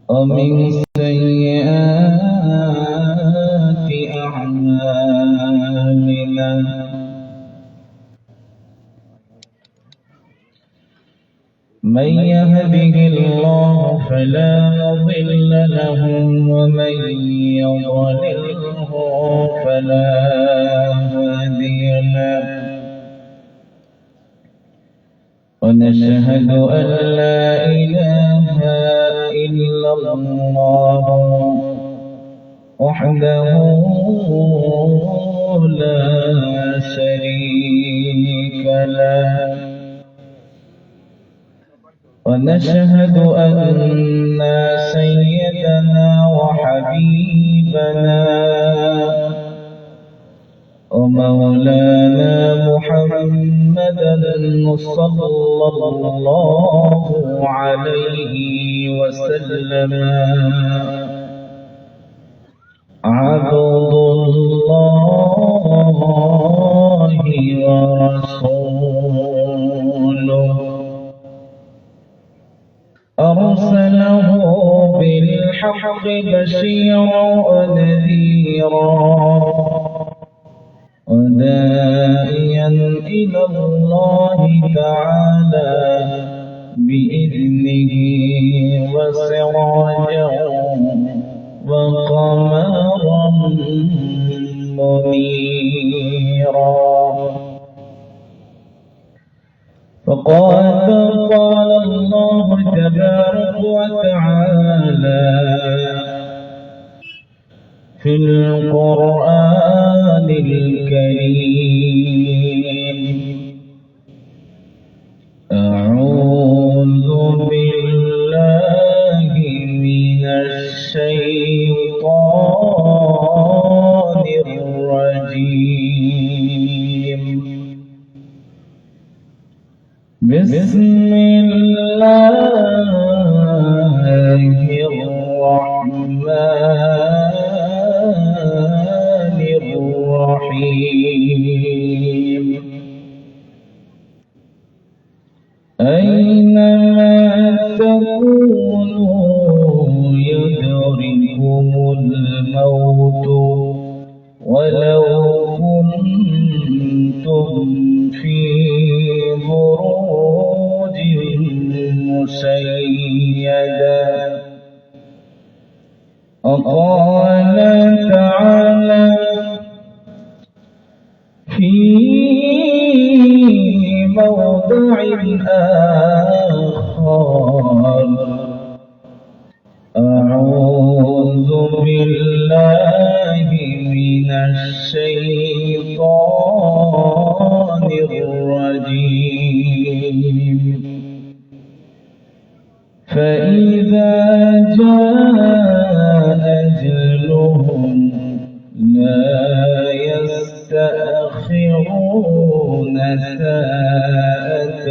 ومن سيئات أعمالنا من يهده الله فلا مضل له ومن يضلله فلا هادي له ونشهد أن لا إله إلا الله وحده لا شريك له ونشهد أن سيدنا وحبيبنا ومولانا محمدا صلى الله عليه وسلم عبد الله ورسوله أرسله بالحق بشيرا ونذيرا وداعيا إلى الله تعالى بإذنه وسراجا وقمرا منيرا فقد قال الله تبارك وتعالى في القرآن الكريم أعوذ بالله من الشيطان الرجيم بسم الله الرحمن الرحيم أينما تكونوا يدرككم الموت ولو كنتم في بروج مشيدة وقال تعالى في موضع آخر أعوذ بالله من الشيطان الرجيم فإذا جاء أجلهم لا يستأخرون ساعة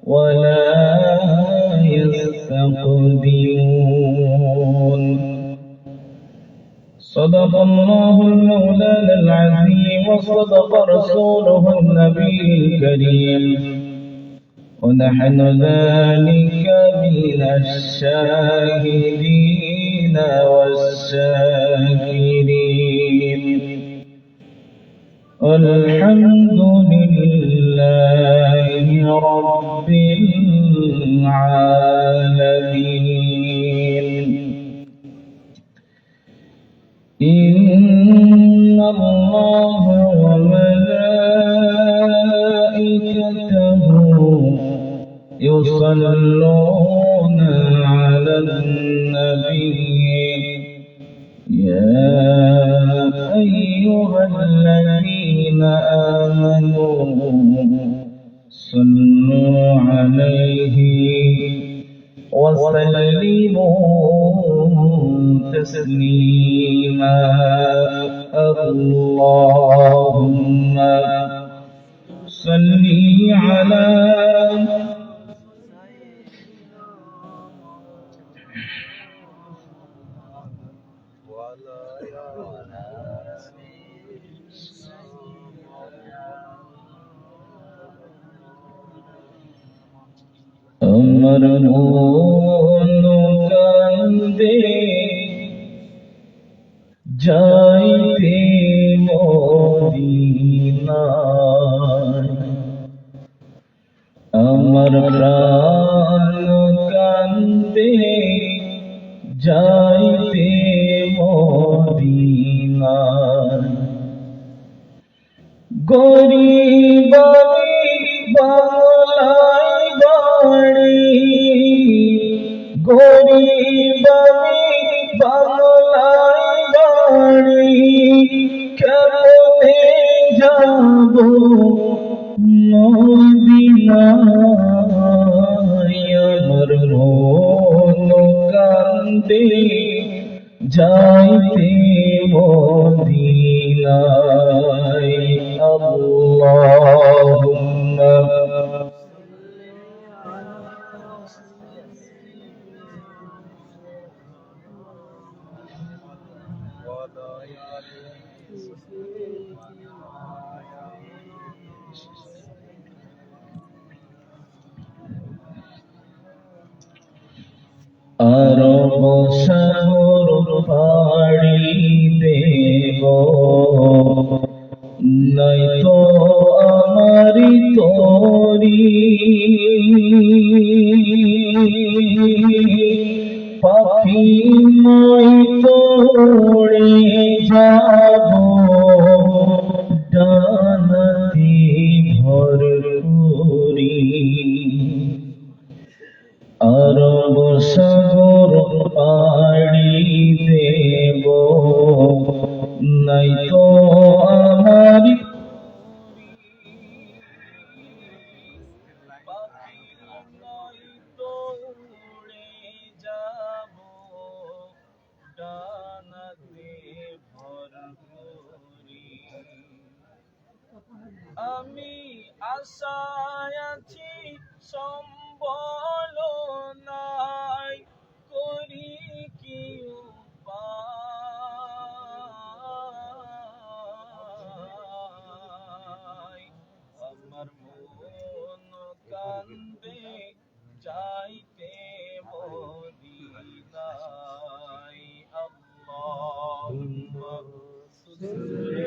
ولا يستقدمون صدق الله المولانا العظيم وصدق رسوله النبي الكريم ونحن ذلك من الشاهدين والشاكرين والحمد لله رب العالمين إن الله وملائكته يصلون على النبي يا أيها الذين آمنوا صلوا عليه وسلموا تسليما اللهم صل على আমার মন কান্দে যাইতে মদিনায়, আমার প্রাণ কান্দে যাইতে মদিনায়। গরিব বাংলায় বাড়ি, গরিব বাংলায় বাড়ি, কেমনে যাব মদিনায়। আমার মন কান্দে যাইতে মদিনায়। আল্লাহুম্মা আরব সাগর পাড়ি দেব, নয়তো আমারি তরি পাখি নয়তো উড়ে যাব ডানাতে ভর করি। আরব সাগর পাড়ি দেব, নয়তো আমারি পাখি নয়তো উড়ে যাব ডানাতে ভর করি। আমি আশায় আছি সম্বল নাই, করি কি উপায়। আমার মন কান্দে যাইতে মদিনায়। আল্লাহুম্মা সাল্লি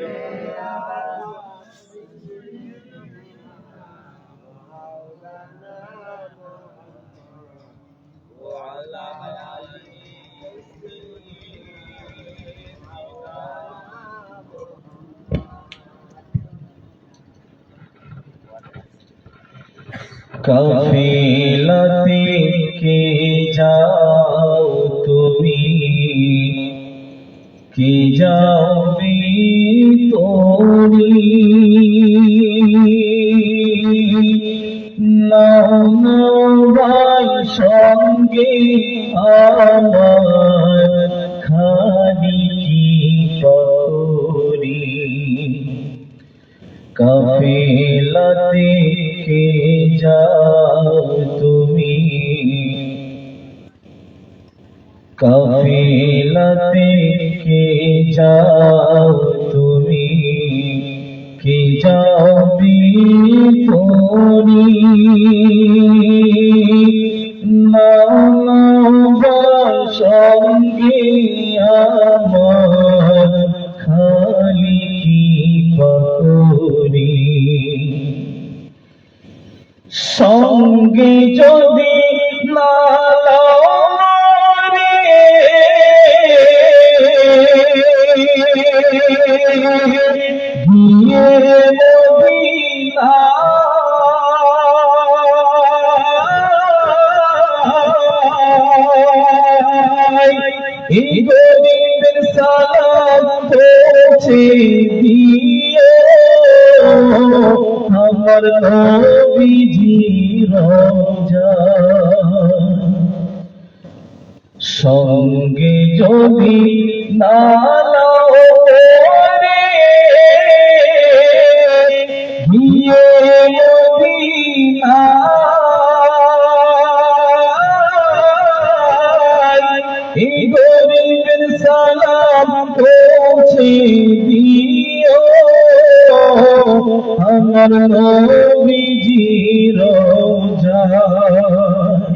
আলা কাফিলাতে কে যাও তুমি, কে যাবে তোরি। নাওয়াই সঙ্গে আমার খালি কি পরি। কাফিলাতে কে যাও তুমি, কাফিলাতে কে যাও তুমি, কে যাবে তোরি। নাওয়াই সঙ্গে আমার খালি কি পরি। সঙ্গে যদি না গিয়ে মদিনা এই গরিবের সালাম পৌঁছে দিও আমার নবীজির রওজায়। সঙ্গে যদি না গিয়ে এই গরিবের সালাম পৌঁছে দিও আমার নবীজির রওজায়।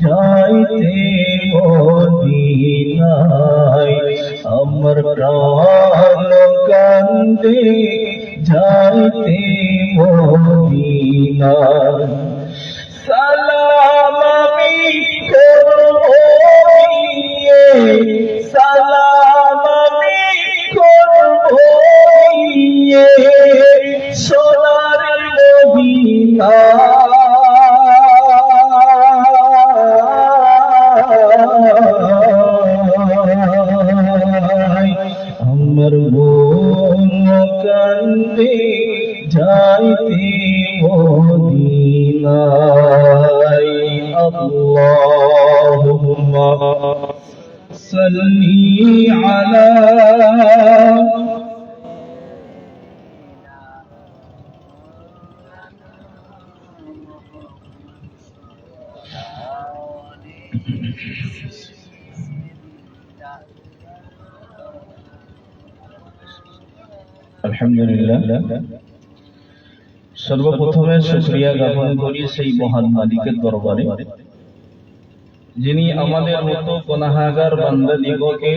যাইতে মদিনায় আমার প্রাণ কান্দে যাইতে মদিনায় সালাম আমি করব সালাম আমি করব সোনার মদিনা আমার মন কান্দে যাইতে মদিনায় আল্লাহুম্মা সাল্লি আলা আলহামদুলিল্লাহ সর্বপ্রথমে শুকরিয়া জ্ঞাপন করি সেই মহান মালিকের দরবারে যিনি আমাদের মতো গুনাহগার বান্দাদিগকে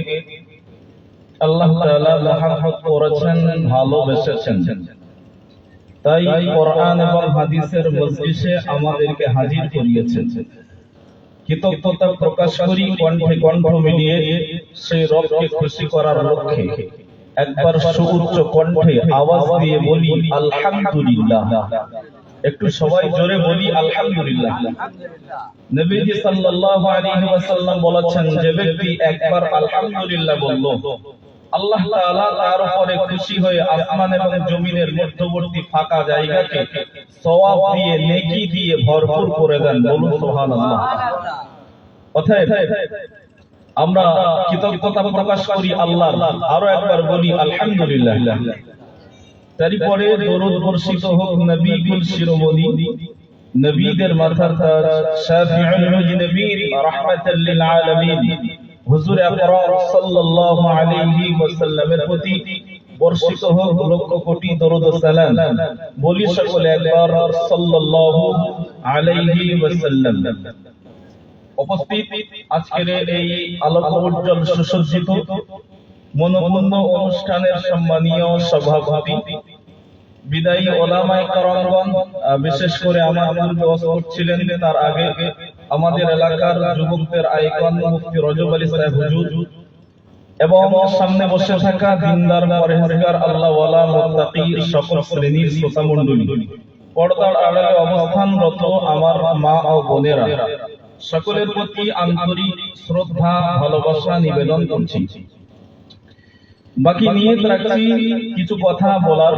আল্লাহ তাআলা মহব্বত করেছেন, ভালোবেসেছেন। তাই কোরআন এবং হাদিসের মজলিসে আমাদেরকে হাজির করিয়েছেন। কৃতজ্ঞতা প্রকাশ করি কণ্ঠে কণ্ঠ মিলিয়ে সেই রবকে খুশি করার লক্ষ্যে একবার সুউচ্চ কণ্ঠে আওয়াজ দিয়ে বলি আলহামদুলিল্লাহ। একটু সবাই জোরে বলি আলহামদুলিল্লাহ। নবীজি সাল্লাল্লাহু আলাইহি ওয়াসাল্লাম বলেছেন, যে ব্যক্তি একবার আলহামদুলিল্লাহ বলল, আল্লাহ তাআলা তার উপরে খুশি হয়ে আসমান এবং জমিনের মধ্যবর্তী ফাঁকা জায়গাকে সওয়াব দিয়ে নেকি দিয়ে ভরপুর করে দেন। বলুন সুবহানাল্লাহ। অতএব আমরা কৃতজ্ঞতা প্রকাশ করি আল্লাহর, আরো একবার বলি আলহামদুলিল্লাহ। তারপরে দরুদ বর্ষিত হোক নবী কুল শিরোমণি, নবীদের মাথার তাজ, শাফিউল মুজনিবিন, রাহমাতাল লিল আলামিন হুজুর আকরাম সাল্লাল্লাহু আলাইহি ওয়াসাল্লামের প্রতি বর্ষিত হোক লক্ষ কোটি দরুদ ও সালাম। বলি সকলে একবার সাল্লাল্লাহু আলাইহি ওয়াসাল্লাম। উপস্থিত আজকের এই আলোক উজ্জ্বল সুসজ্জিত মনোমুগ্ধ অনুষ্ঠানের সম্মানীয় সভাপতি, বিদায়ী ওলামায়ে কেরামগণ, বিশেষ করে আমার পূর্বে উপস্থিত ছিলেন, তার আগে আমাদের এলাকার যুবকদের আইকন মুফতি রজব আলী সাহেব হুজুর, এবং সামনে বসে থাকা দিনদার পরহেজগার আল্লাহওয়ালা মুত্তাকি সকল শ্রেণীর শ্রোতা মণ্ডলী, পর্দার আড়ালে অবস্থানরত আমার মা ও বোনেরা, সকলের প্রতি আন্তরিক শ্রদ্ধা ভালোবাসা নিবেদন করছি। বাকি নিয়ত রাখছি কিছু কথা বলার।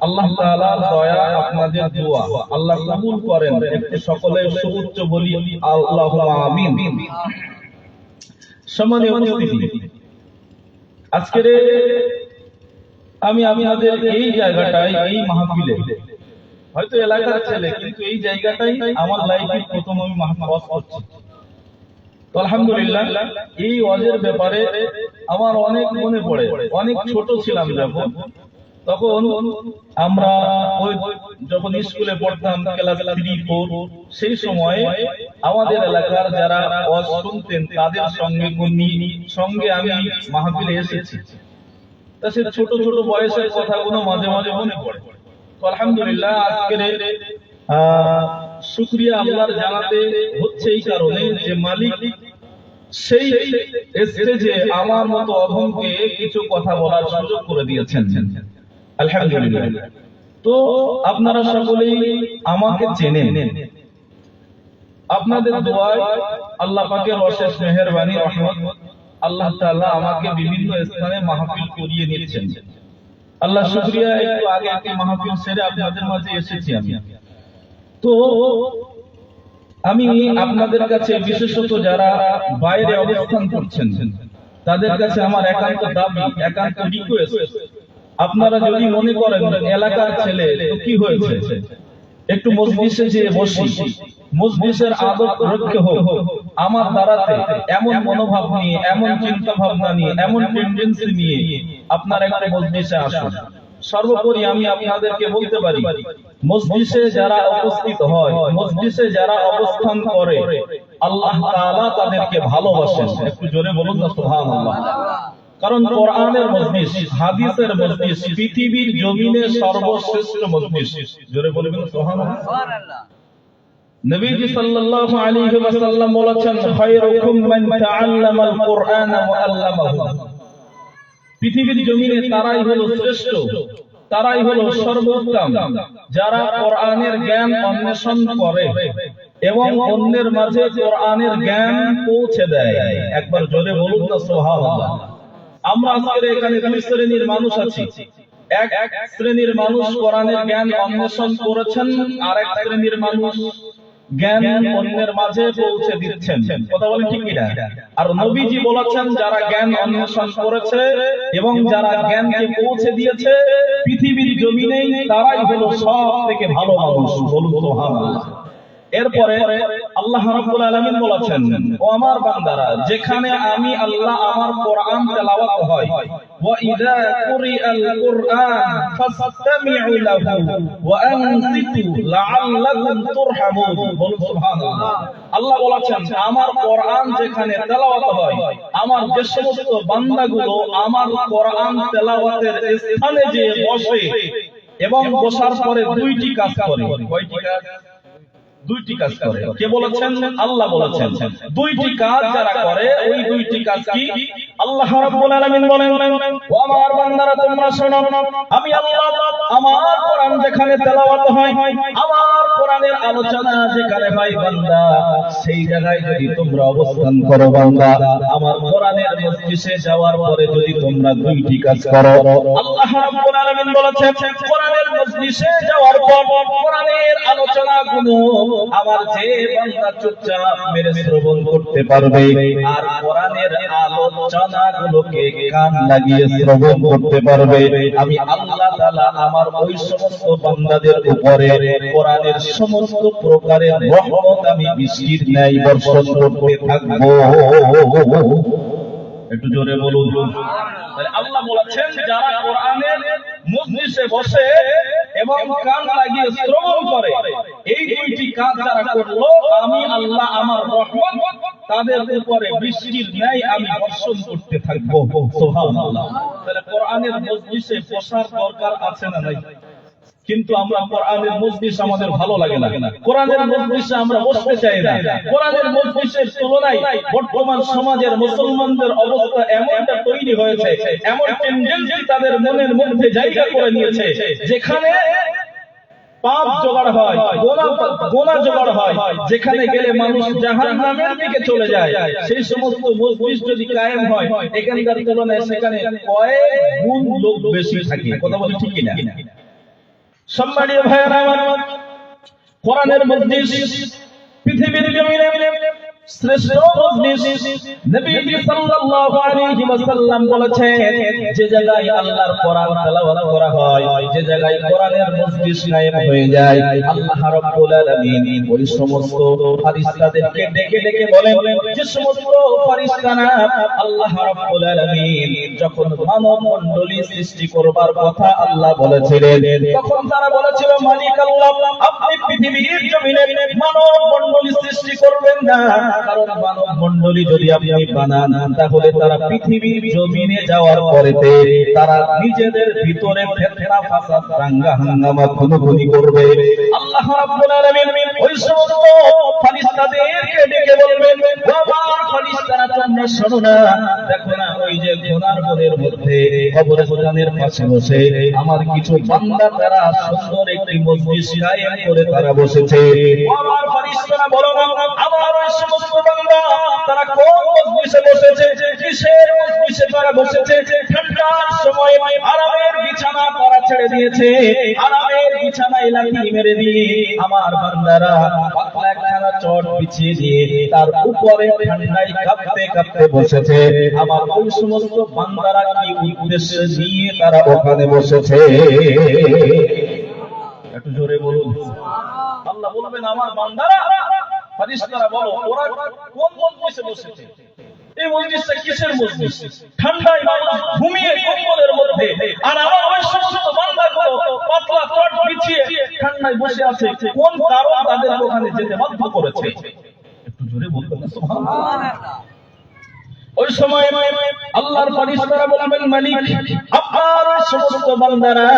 আল্লাহ তাআলার দয়া, আপনাদের দোয়া আল্লাহ কবুল করেন। একটু সকলে সুউচ্চ বলি আল্লাহুম্মা আমিন। সম্মানীয় উপস্থিতি, আজকের আমি আপনাদের এই জায়গাটায়, এই মাহফিলে, হয়তো এলাকার ছেলে, কিন্তু এই জায়গাটাই আমার লাইফে প্রথম আমি মাহফিল করছি। তো আলহামদুলিল্লাহ, এই ওয়াজের ব্যাপারে আমার অনেক মনে পড়ে। অনেক ছোট ছিলাম যখন, তখন আমরা ওই যখন স্কুলে পড়তাম ক্লাস 3-4, সেই সময় আমাদের এলাকার যারা ওয়াজ শুনতেন তাদের সঙ্গে আমি মাহফিলে এসেছি। তা সে ছোট ছোট বয়সের কথাগুলো মাঝে মাঝে মনে পড়ে। তো আলহামদুলিল্লাহ, আজকের শুকরিয়া আল্লাহর জানাতে হচ্ছে এই কারণে যে মালিক সেই স্টেজে আমার মতো অধমকে কিছু কথা বলার সুযোগ করে দিয়েছেন। আলহামদুলিল্লাহ। তো আপনারা সকলেই আমাকে চেনেন। আপনাদের দোয়ায়, আল্লাহ পাকের অশেষ মেহেরবানি রহমত, আল্লাহ তাআলা আমাকে বিভিন্ন স্থানে মাহফিল করিয়ে নিচ্ছেন। আল্লাহ শুকরিয়া। একটু আগে একটি মাহফিল সেরে আপনাদের মাঝে এসেছি আমি। তো আমি আপনাদের কাছে, বিশেষত যারা বাইরে অবস্থান করছেন, তাদের কাছে আমার একান্ত দাবি, একান্ত রিকোয়েস্ট, আপনারা যদি মনে করেন এলাকার ছেলে তো কি হয়েছে, একটু মজলিসে যেয়ে বসি, মজলিসের আদব রক্ষা হোক, আমার দ্বারাতে এমন মনোভাব নিয়ে, এমন চিন্তা ভাবনা নিয়ে, এমন টেন্ডেন্সি নিয়ে আপনারা একটা মজলিসে আসুন। সর্বোপরি আমি আপনাদেরকে বলতে পারি, মজলিসে যারা উপস্থিত হয়, মজলিসে যারা অবস্থান করে, আল্লাহ তাআলা তাদেরকে ভালোবাসেন। একটু জোরে বলুন না সুবহানাল্লাহ। কারণ কোরআনের মজলিস, হাদিসের মজলিস পৃথিবীর জমিনে সর্বশ্রেষ্ঠ মজলিস। জোরে বলবেন সুবহানাল্লাহ। নবীজি সাল্লাল্লাহু আলাইহি ওয়াসাল্লাম বলেছেন, খায়রুকুম মান তাআল্লামাল কুরআনা ওয়া আল্লামাহু। পৃথিবীর জমিনে তারাই হলো শ্রেষ্ঠ, তারাই হলো সর্বোত্তম, যারা কোরআনের জ্ঞান অন্বেষণ করে এবং অন্যের মাঝে কোরআনের জ্ঞান পৌঁছে দেয়। একবার জোরে বলুন না সুবহানাল্লাহ। আমরা আজকে এখানে দুই শ্রেণীর মানুষ আছি। এক শ্রেণীর মানুষ কোরআনের জ্ঞান অন্বেষণ করেছেন, আর এক শ্রেণীর মানুষ জ্ঞান অন্যের মাঝে পৌঁছে দিচ্ছেন। কথা বলেন ঠিক কিনা? আর নবীজি বলেছেন, যারা জ্ঞান অন্বেষণ করেছে এবং যারা জ্ঞানকে পৌঁছে দিয়েছে পৃথিবীর জমিনেই তারাই হলো সব থেকে ভালো মানুষ। বলুন সুবহানাল্লাহ। এরপরে আল্লাহ রাব্বুল আলামিন বলেছেন, ও আমার বান্দারা, যেখানে আমি আল্লাহ আমার কোরআন তেলাওয়াত হয়, ওয়া ইযা কুরিআল কুরআন ফাসতামিউ লাহু ওয়া আনসিতু লাআল্লাকুম তুরহামুন। বলুন সুবহানাল্লাহ। আল্লাহ বলেছেন, আমার কোরআন যেখানে তেলাওয়াত হয়, আমার যে সমস্ত বান্দাগুলো আমার কোরআন তেলাওয়াতের স্থানে যে বসে এবং বসার পরে দুইটি কাজ করে। কয়টি কাজ? দুইটি কাজ করে। কে বলেছেন? আল্লাহ বলেছেন। দুইটি কাজ যারা করে, ওই দুইটি কাজ কি? আল্লাহ রাব্বুল আলামিন বলেন, ও আমার বান্দারা তোমরা শোনো, আমি আল্লাহ আমার কোরআন যেখানে তেলাওয়াত হয়, আমার কোরআনের আলোচনা যেখানে হয় বান্দা, সেই জায়গায় যদি তোমরা অবস্থান করো বান্দা, আমার কোরআনের মজলিসে যাওয়ার পরে যদি তোমরা দুইটি কাজ করো, আল্লাহ রাব্বুল আলামিন বলেছেন, কোরআনের মজলিসে যাওয়ার পর কোরআনের আলোচনাগুলো আমার যে বান্দা চুপচাপ মেরে শ্রবণ করতে পারবে আর কোরআনের আলোচনাগুলোকে কান লাগিয়ে শ্রবণ করতে পারবে, আমি আল্লাহ তাআলা আমার ওই সমস্ত বান্দাদের উপরে কোরআনের সমস্ত প্রকারের রহমত আমি বৃষ্টির ন্যায় বর্ষণ করতে থাকবো। একটু জোরে বলুন। তাহলে আল্লাহ বলেছেন, যারা কোরআনের মজলিসে বসে এবং কান লাগিয়ে শ্রবণ করে, এই দুইটি কাজ যারা করলো, আমি আল্লাহ আমার রহমত তাদের উপরে বৃষ্টির ন্যায় আমি বর্ষণ করতে থাকবো। সুবহানাল্লাহ। তাহলে কোরআনের মজলিসে বসার দরকার আছে না নাই? কিন্তু আমরা কোরআনের মজলিস আমাদের ভালো লাগে না, কোরআনের মজলিসে আমরা বসতে চাই না। কোরআনের মজলিসের তুলনায় বর্তমান সমাজের মুসলমানদের অবস্থা এমনটা তৈরি হয়েছে, এমন টেন্ডেন্সি তাদের মনের মধ্যে জায়গা করে নিয়েছে, যেখানে পাপ জোগাড় হয়, গোনা জোগাড় হয়, যেখানে গেলে মানুষ জাহান্নামের দিকে চলে যায়, সেই সমস্ত মজলিস যদি কায়েম হয়, এখানকার তুলনায় সেখানে কয়েক গুণ লোক বেশি থাকে। কথা বলি ঠিক কিনা? সম্মানীয় ভাইয়েরা আমার, কোরআনের মজলিস পৃথিবীর জমিনে শ্রেষ্ঠ মজলিস। নবীজি সাল্লাল্লাহু আলাইহি ওয়াসাল্লাম বলেছেন, যে জায়গায় আল্লাহর কোরআন তেলাওয়াত করা হয়, যে জায়গায় কোরআনের মজলিস কায়েম হয়ে যায়, আল্লাহ রাব্বুল আলামিন ওই সমস্ত ফেরেশতাদেরকে ডেকে ডেকে বলেন, যে সমস্ত ফেরেশতারা আল্লাহ রাব্বুল আলামিন যখন মানব মণ্ডলী সৃষ্টি করবার কথা আল্লাহ বলেছিলেন, তখন তারা বলেছিল, মালিক আল্লাহ, আপনি পৃথিবীর জমিনে মানব মণ্ডলী সৃষ্টি করবেন না, কারণ মানব মণ্ডলী যদি আপনি বানান, তাহলে তারা পৃথিবীর জমিনে যাওয়ার পরেতে তারা নিজেদের ভিতরে ফিতনা ফাসাদ দাঙ্গা হাঙ্গামা খুনোখুনি করবে। আল্লাহ রাব্বুল আলামিন ওই সমস্ত ফেরেশতাদেরকে ডেকে বলবেন, ও আমার ফেরেশতারা, তোমরা শোনো না, দেখো না ওই যে গুনার বনের মধ্যে কবরস্থানের পাশে বসে আমার কিছু বান্দা তারা সুন্দর একটি মজলিস কায়েম করে তারা বসেছে। ও আমার ফেরেশতারা, বলো না আমার ওই সমস্ত বান্দা তারা কোন মজলিসে বসেছে, কিসের মজলিসে তারা বসেছে? ঠান্ডার সময় আরামের বিছানা তারা ছেড়ে দিয়েছে, আরামের বিছানায় লাঠি মেরে দিয়ে আমার বান্দারা পাতলা একখানা চট বিছিয়ে দিয়ে তার উপরে ঠান্ডায় কাঁপতে কাঁপতে বসেছে। আমার ওই সমস্ত বান্দারা কি উদ্দেশ্য নিয়ে তারা ওখানে বসেছে? একটু জোরে বলুন। আল্লাহ বলবেন, আমার বান্দারা, ফেরেশতারা বলো, ওরা কোন মজলিসে বসেছে? এই মজলিসটা কিসের মজলিস? ঠান্ডায় মানুষ ঘুমিয়ে কম্বলের মধ্যে, আর আমার ওই সমস্ত বান্দাগুলো পাতলা চট বিছিয়ে ঠান্ডায় বসে আছে। কোন কারণ তাদের ওখানে যেতে বাধ্য করেছে? একটু জোরে বলবেন না সুবহানাল্লাহ। ওই সময় আল্লাহর ফেরেশতারা বলবেন, মালিক আপনার সমস্ত বান্দারা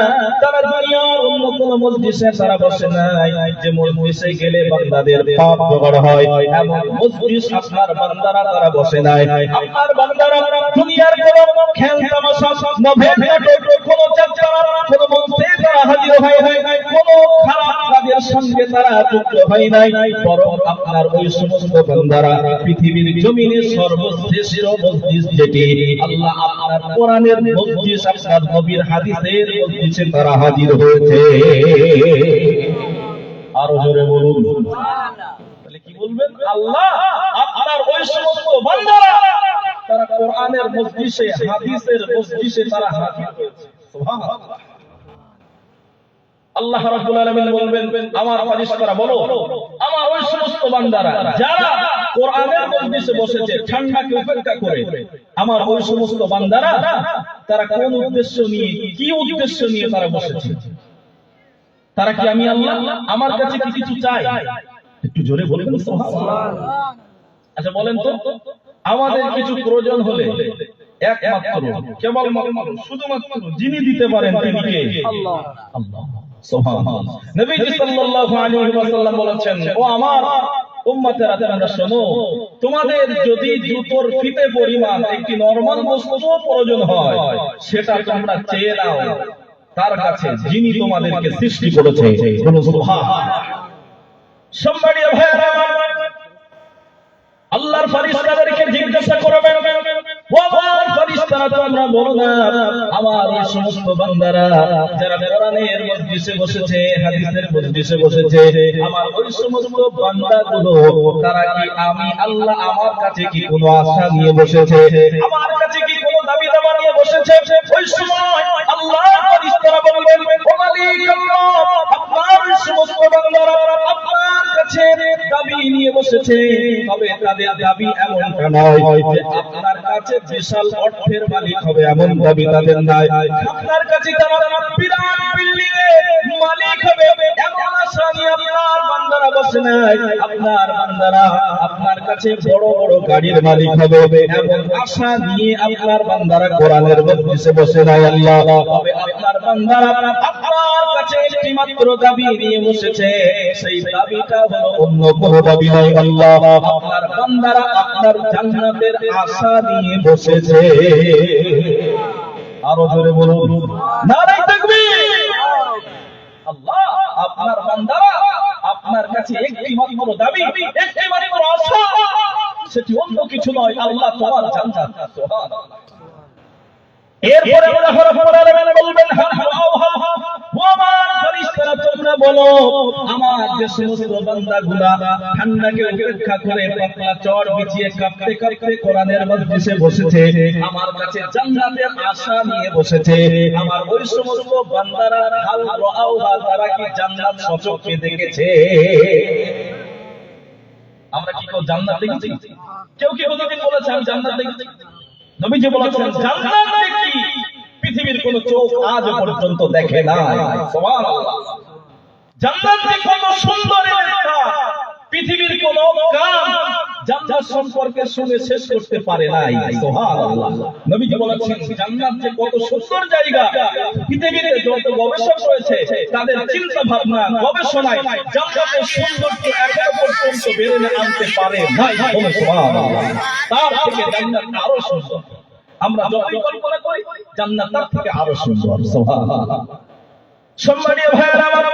তারা দুনিয়ার অন্য কোন মজলিসে তারা বসে নাই, যে মজলিসে গেলে বান্দাদের পাপ জোগাড় হয় এমন মজলিস আপনার বান্দারা তারা বসে নাই। আপনার বান্দারা দুনিয়ার কোন খেল তামাশা, নভেদ নাটক, কোন যাত্রা, কোন মঞ্চে তারা হাজির হয় নাই, কোন খারাপ কাজের সঙ্গে তারা যুক্ত হয় নাই, বরং আপনার ওই সমস্ত বান্দারা পৃথিবীর জমিনে সর্বশ্রেষ্ঠ মজলিস যেটি আল্লাহ আপনার কোরআনের মজলিস, আপনার নবীর হাদিসের মজলিসে তারা হাজির হয়েছে। আরো জোরে বলুন সুবহানাল্লাহ। তাহলে কি বলবেন? আল্লাহ আপনার ওই সমস্ত বান্দারা তারা কোরআনের মজলিসে, হাদিসের মজলিসে তারা হাজির হয়েছে। সুবহানাল্লাহ। আল্লাহ রাব্বুল আলামিন বলবেন, আমার ফেরেশতারা বলো, আমার ওই সমস্ত বান্দারা যারা কোরআনের মজলিসে বসেছে ঠান্ডাকে উপেক্ষা করে, আমার ওই সমস্ত বান্দারা তারা কোন উদ্দেশ্য নিয়ে, কি উদ্দেশ্য নিয়ে তারা বসেছে? তারা কি আমি আল্লাহ আমার কাছে কি কিছু চাই? একটু জোরে বলবেন সুবহানাল্লাহ। আচ্ছা বলেন তো, আমাদের কিছু প্রয়োজন হলে একমাত্র কেবলমাত্র শুধুমাত্র যিনি দিতে পারেন তিনি কে? আল্লাহ। আল্লাহ সুবহানাল্লাহ। নবীজি সাল্লাল্লাহু আলাইহি ওয়াসাল্লাম বলেছেন, ও আমার উম্মতেরা তোমরা শোনো, তোমাদের যদি জুতোর ফিতে পরিমাণ একটি নরমাল বস্তু প্রয়োজন হয়, সেটা তোমরা চেয়ে নাও তার কাছে যিনি তোমাদেরকে সৃষ্টি করেছে। বলুন সুবহানাল্লাহ। সম্মানী ভাইরা, আল্লাহর ফেরেশতাদেরকে জিজ্ঞাসা করবেন, ও আমার ফেরেশতারা তোমরা বলো না, আমার এই সমস্ত বান্দারা যারা কোরআনের মজলিসে বসেছে, হাদিসের মজলিসে বসেছে, আমার ওই সমস্ত বান্দাগুলো তারা কি আমি আল্লাহ আমার কাছে কি কোনো আশা নিয়ে বসেছে? আমার কাছে কি কোনো দাবি দাবা নিয়ে বসেছে? ওই সময় আল্লাহর ফেরেশতারা বলবেন, ও মালিক আল্লাহ, আপনার ওই সমস্ত বান্দারা আপনার কাছে দাবি নিয়ে বসেছে, তবে তাদের দাবি এমনটা নয় যে আপনার কাছে বিশাল অর্থের মালিক হবে, এমন দাবি তাদের নাই। আপনার কাছে তারা বিরাট বিল্ডিং এর মালিক হবে এমন আশা নিয়ে আপনার বান্দারা বসে নাই। আপনার বান্দারা আপনার কাছে বড় বড় গাড়ির মালিক হবে এমন আশা নিয়ে আপনার বান্দারা কোরআনের মজলিসে বসে নাই। আল্লাহ, তবে আপনার বান্দারা আপনার কাছে একটি মাত্র দাবি নিয়ে বসেছে, সেই দাবিটা হলো অন্য কোনো দাবি নয়। আল্লাহ, আপনার বান্দারা আপনার জান্নাতের আশা নিয়ে বসেছে। আরো জোরে বলুন নারে তাকবীর। আল্লাহ, আপনার বান্দারা আপনার কাছে একটি মাত্র দাবি, একটি মাত্র আশা, সেটি অন্য কিছু নয়, আল্লাহ তোমার জান্নাত। সুবহানাল্লাহ। এরপরে আল্লাহ রাব্বুল আলামিন বলবেন, ও আমার ফেরেশতারা তোমরা বলো, আমার যে সমস্ত বান্দাগুলা ঠান্ডাকে উপেক্ষা করে পাতলা চট বিছিয়ে কাঁপতে কাঁপতে কোরআনের মজলিসে বসেছে, আমার কাছে জান্নাতের আশা নিয়ে বসেছে, আমার ওই সমস্ত বান্দারা হাল রাআউহা, তারা কি জান্নাত সচক্ষে দেখেছে? আমরা কি কেউ জান্নাত দেখেছি? কেউ কি কোনোদিন বলেছে আমি জান্নাত দেখেছি? নবীজি বলেছেন, জান্নাত দেখি পৃথিবীর কোন চোখ আজ পর্যন্ত দেখে নাই। সুবহানাল্লাহ। জান্নাত কত সুন্দর এলাকা, পৃথিবীর কোন কান জান্নাত সম্পর্কে শুনে শেষ করতে পারে নাই। সুবহানাল্লাহ। নবীজি বলেছেন, জান্নাত যে কত সুন্দর জায়গা, পৃথিবীতে যত গবেষক রয়েছে তাদের চিন্তা ভাবনা গবেষণায় জান্নাতের সৌন্দর্য এখনো পর্যন্ত বের আনতে পারে নাই। সুবহানাল্লাহ। তার থেকে জান্নাত আরো সুন্দর। আমরা যতই কল্পনা করি জান্নাত তার থেকে আরো সুন্দর। সুবহানাল্লাহ। সম্মানীয় ভাইরা আমার,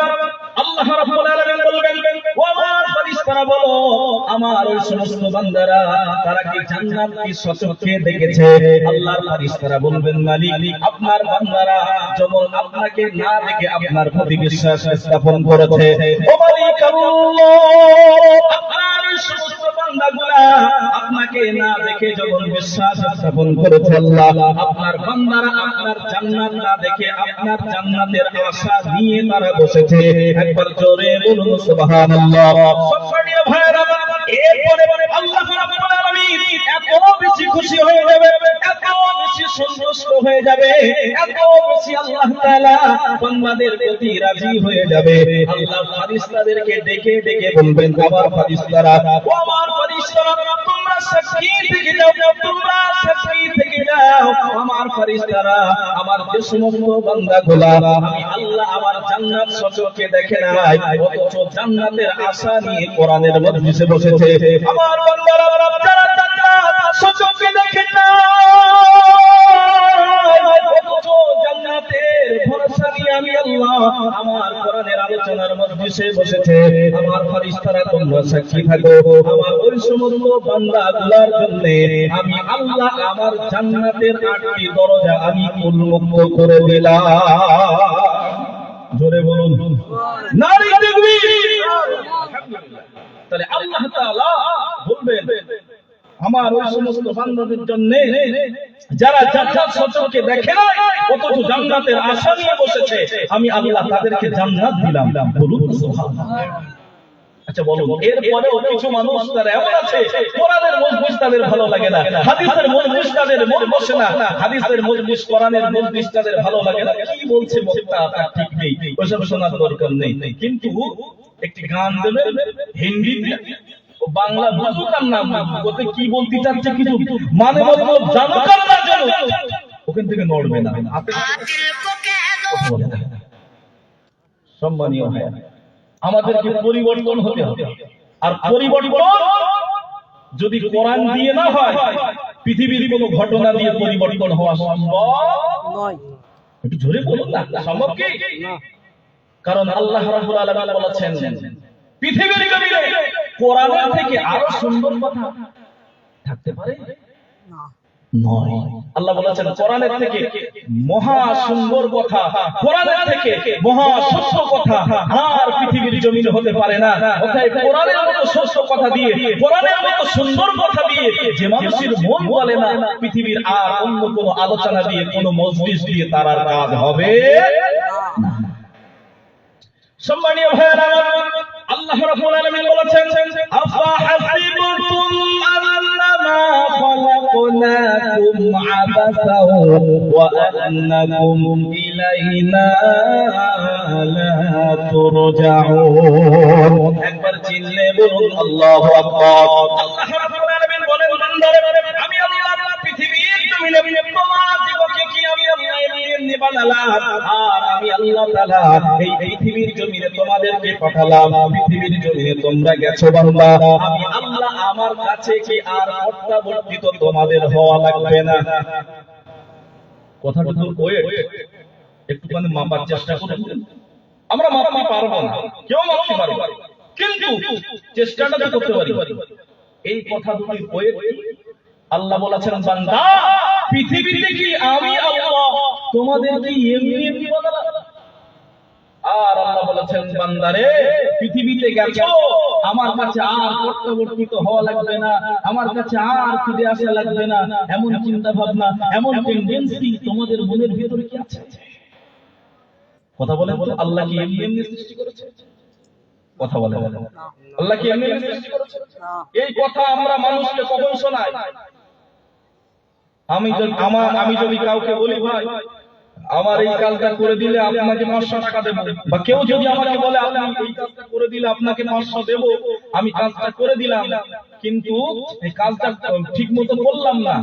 আল্লাহ রাব্বুল আলামিন বলবেন, ও আমার ফেরেশতারা বলো, আমার ওই সমস্ত বান্দারা তারা কি জান্নাত কি সচক্ষে দেখেছে? আল্লাহর ফেরেশতারা বলবেন, মালিক আপনার বান্দারা যেমন আপনাকে না দেখে আপনার প্রতি বিশ্বাস স্থাপন করেছে, ও মালিক আল্লাহ, আপনার ওই সমস্ত বান্দাগুলা আপনাকে না দেখে যখন বিশ্বাস স্থাপন করেছে, আল্লাহ আপনার বান্দারা আপনার জান্নাত না দেখে আপনার জান্নাতের আশা নিয়ে তারা বসেছে। একবার জোরে বলুন সুবহানাল্লাহ। সম্মানীয় ভাইরা, এরপরে আল্লাহ রাব্বুল আলামিন এত বেশি খুশি হয়ে যাবে, এত বেশি সন্তুষ্ট হয়ে যাবে, এত বেশি আল্লাহ তাআলা বান্দাদের প্রতি রাজি হয়ে যাবে। আল্লাহ ফেরেশতাদেরকে ডেকে ডেকে বলবেন, আমার ফেরেশতারা, ও আমার ফেরেশতারা, তোমরা সাক্ষী থেকে যাও, তোমরা সাক্ষী থেকে যাও। আমার ফেরেশতারা, আমার যে সমস্ত বান্দাগুলা আমি আল্লাহ আমার জান্নাত সচক্ষে দেখে নাই, অথচ জান্নাতের আশা নিয়ে কোরআনের মজলিসে বসেছে, আমার বান্দারা যারা জান্নাত সচক্ষে দেখে না, অথচ জান্নাতের ভরসা নিয়ে আমি আল্লাহ আমার কোরআনের আলোচনার মজলিসে বসেছে, আমার ফেরেশতারা তোমরা সাক্ষী থাকো, আমার ওই সমস্ত বান্দাগুলোর জন্য আমি আল্লাহ আমার জান্নাতের 8টি দরজা আমি উন্মুক্ত করে দিলাম। জোরে বলুন নারী তাকবীর। তাহলে আল্লাহ তাআলা বলবেন আমার ওই সমস্ত বান্দাদের জন্য যারা জান্নাত সচক্ষে দেখে না, অথচ জান্নাতের আশা নিয়ে বসেছে, আমি আল্লাহ তাদেরকে জান্নাত দিলাম। বলুন সুবহানাল্লাহ। আচ্ছা বলুন, এরপরেও কিছু মানুষ তারা এমন আছে, কোরআনের মজলিস তাদের ভালো লাগে না, হাদিসের মজলিস তাদের মন বসে না, হাদিসের মজলিস কোরআনের মজলিস তাদের ভালো লাগে না, কি বলছে বক্তা তার ঠিক নেই, ওইসব শোনার দরকার নেই। কিন্তু একটি গান দেবে হিন্দিতে, বাংলা বুঝুক আর না বুঝুক, ওতে কি বলতে চাচ্ছে কিছু মানে বলবো জানুক আর না জানুক, ওখান থেকে নড়বে না। সম্মানীয় হয়, আমাদেরকে পরিবর্তন হতে হবে, আর পরিবর্তন যদি কোরআন দিয়ে না হয়, পৃথিবীর কোনো ঘটনা দিয়ে পরিবর্তন হওয়া সম্ভব নয়। একটু জোরে বলুন না, সম্ভব কি? কারণ আল্লাহ রাব্বুল আলামিন বলেছেন, পৃথিবীর জমিনে কোরআনের থেকে আরো সুন্দর কথা থাকতে পারে না। নয়, আল্লাহ বলেছেন কোরআনের থেকে মহা সুন্দর কথা, কোরআনের থেকে মহা সত্য কথা আর পৃথিবীর জমিনে হতে পারে না। অতএব কোরআনের মতো সত্য কথা দিয়ে, কোরআনের মতো সুন্দর কথা দিয়ে যে মানুষের মন বলে না, পৃথিবীর আর অন্য কোনো আলোচনা দিয়ে, কোনো মজলিস দিয়ে তার আর কাজ হবে না। সম্মানীয় ভাইয়েরা, আল্লাহ রাব্বুল আলামিন বলেছেন, আফা হাসিবতুম আন্নামা খালাকনাকুম আবাসাও ওয়া আন্নাকুম ইলাইনা লা তুরজাউন। একবার চিল্লে বলুন আল্লাহু আকবার। আল্লাহ রাব্বুল আলামিন বলেন, বান্দারা, আমি আল্লাহ পৃথিবীর জমিনে তোমাদেরকে কি আমি আল্লাহ এমনি বানালাম, আর আমি আল্লাহ তাআলা এই পৃথিবীর জমিনে তোমাদেরকে পাঠালাম, পৃথিবীর জমিনে তোমরা গেছো বান্দা, আমি আল্লাহ আমার কাছে কি আর প্রত্যাবর্তিত তোমাদের হওয়া লাগবে না। কথাটা তো ওয়েট একটুখানি মাপার চেষ্টা করুন। আমরা মাপতে পারবো না, কেউ মাপতে পারবো না, কিন্তু চেষ্টাটা তো করতে পারি। এই কথা দুটি ওয়েট। আল্লাহ বলেছেন, বান্দা পৃথিবীতে কি আমি আল্লাহ তোমাদেরকে এমনি এমনি বানালাম? আর আল্লাহ বলেছেন, বান্দারে পৃথিবীতে গেছো, আমার কাছে আর প্রত্যাবর্তিত হওয়া লাগবে না, আমার কাছে আর ফিরে আসা লাগবে না। এমন চিন্তা ভাবনা, এমন টেন্ডেন্সি তোমাদের মনের ভিতরে কি আছে? কথা বলেন তো, আল্লাহ কি এমনি এমনি সৃষ্টি করেছে? কথা বলেন, আল্লাহ কি এমনি এমনি সৃষ্টি করেছে? এই কথা আমরা মানুষকে কখন শোনাই? আমি যদি কাউকে বলি, ভাই আমার এই কাজটা করে দিলে আপনাকে 500 টাকা দেব, বা কেউ যদি আমাকে বলে আপনি এই কাজটা করে দিলে আপনাকে 500 দেব, আমি কাজটা করে দিলাম, কিন্তু এই কাজটা ঠিকমতো করলাম না,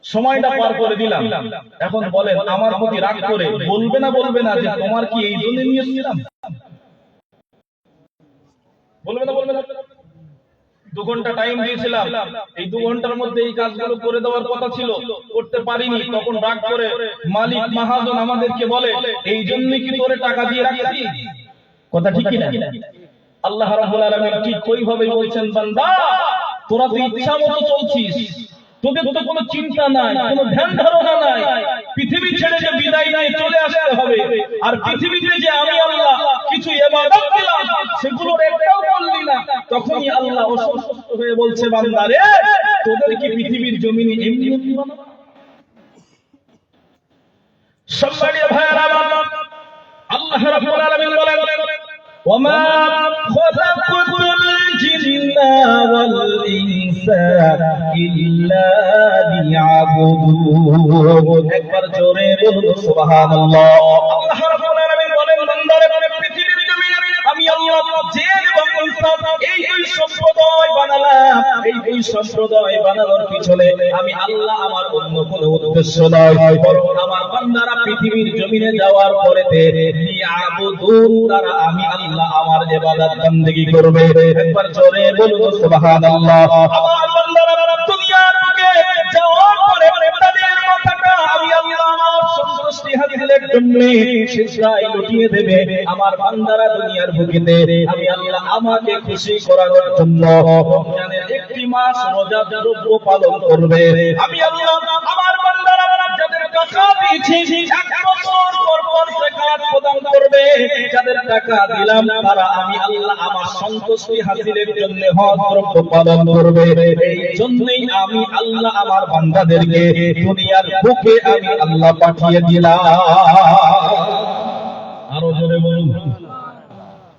সময়টা পার করে দিলাম, এখন বলেন আমার প্রতি রাগ করে বলবে না যে তোমার কি এই জন্য নিয়েছিলাম? বলবে না? 2 ঘন্টা টাইম দিয়েছিলাম, এই 2 ঘন্টার মধ্যে এই কাজগুলো করে দেওয়ার কথা ছিল, করতে পারিনি, তখন রাগ করে মালিক মাহাজন আমাদেরকে বলে, এই জন্য কি তোরে টাকা দিয়ে রাখছি? কথা ঠিক কি না? আল্লাহ রাব্বুল আলামিন ঠিক ওইভাবেই বলছেন, বান্দা তোরা তো ইচ্ছা মতো চলছিস, তোদের তো কোনো চিন্তা নাই, কোনো ধ্যান ধারণা নাই, পৃথিবী ছেড়ে যে বিদায় নিয়ে চলে আসতে হবে, আর পৃথিবীতে যে আমি আল্লাহ কিছু ইবাদত দিলাম সেগুলোর একটাও করলি না, তখনই আল্লাহ অসন্তুষ্ট হয়ে বলছে, বান্দারে তোদের কি পৃথিবীর জমিনে এমনি এমনি বানাবো? সম্মানীয় ভাইয়েরা, আল্লাহ রাব্বুল আলামিন বলেন, ওয়া মা খালাকুল জিন্না ওয়াল ইনসা ইল্লা লিয়াবুদুন। একবার জোরে বলুন সুবহানাল্লাহ। আল্লাহ রাব্বুল আলামিন বলেন, বান্দারে পৃথিবীর জমিনে আমি আল্লাহ জিন এবং ইনসা এই দুই সম্প্রদায় বানালাম। এই দুই সম্প্রদায় বানানোর পিছনে আমি আল্লাহ আমার অন্য কোনো উদ্দেশ্য নয়, বরং আমার বান্দারা পৃথিবীর জমিনে যাওয়ার পরেতে লিয়াবুদুন, তারা আমি আল্লাহ আমার ইবাদত বندگی করবে। একবার জোরে বলুন সুবহানাল্লাহ। আমার বান্দারা দুনিয়ার বুকে যাওয়ার পরে তাদের মাথাটা আমি আল্লাহ আমার সন্তুষ্টি হাসিলের জন্য সিজদায় লুটিয়ে দেবে। আমার বান্দারা দুনিয়ার বুকেতে আমি আল্লাহ আমাকে খুশি করানোর জন্য রমজানের একটি মাস রোজা দ্রব্য পালন করবে। আমি আল্লাহ আমার বান্দারা যাদের টাকা দিয়েছি 1 বছর পর পর যাকাত প্রদান করবে। যাদের টাকা দিলাম তারা আমি আল্লাহ আমার সন্তুষ্টি হাসিলের জন্য হজ দ্রব্য পালন করবে। এই জন্যই আমি আল্লাহ আমার বান্দাদেরকে দুনিয়ার বুকে আমি আল্লাহ পাঠিয়ে দিলাম। আরো জোরে বলুন।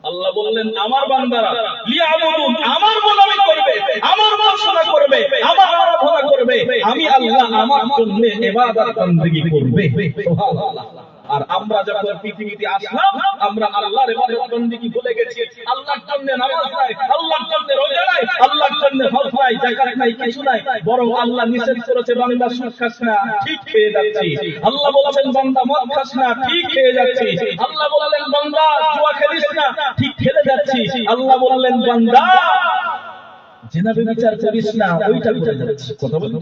আল্লাহ বললেন আমার বান্দারা লিয়াবুদুন, আমার গোলামি করবে, আমার উপাসনা করবে, আমার আরাধনা করবে। আমি আল্লাহ আমার জন্য ইবাদত বندگی করবে। সুবহানাল্লাহ। আর আমরা যখন পৃথিবীতে আসলাম আমরা আল্লাহর ইবাদত বندگی ভুলে গেছি। আল্লাহর জন্য নামাজ নাই, আল্লাহর জন্য রোজা নাই, আল্লাহর জন্য হজ নাই, যাকাত নাই, কিছু নাই, বরং আল্লাহ নিষেধ করেছে বান্দা সুদ খাস না, ঠিক পেয়ে যাচ্ছি। আল্লাহ বলেছেন বান্দা মদ খাস না, ঠিক পেয়ে যাচ্ছি। আল্লাহ বললেন বান্দা জুয়া খেলিস না, ঠিক খেলে যাচ্ছি। আল্লাহ বললেন বান্দা জিনা ব্যভিচার করিস না, ওইটা করে যাচ্ছি। কথা বলেন।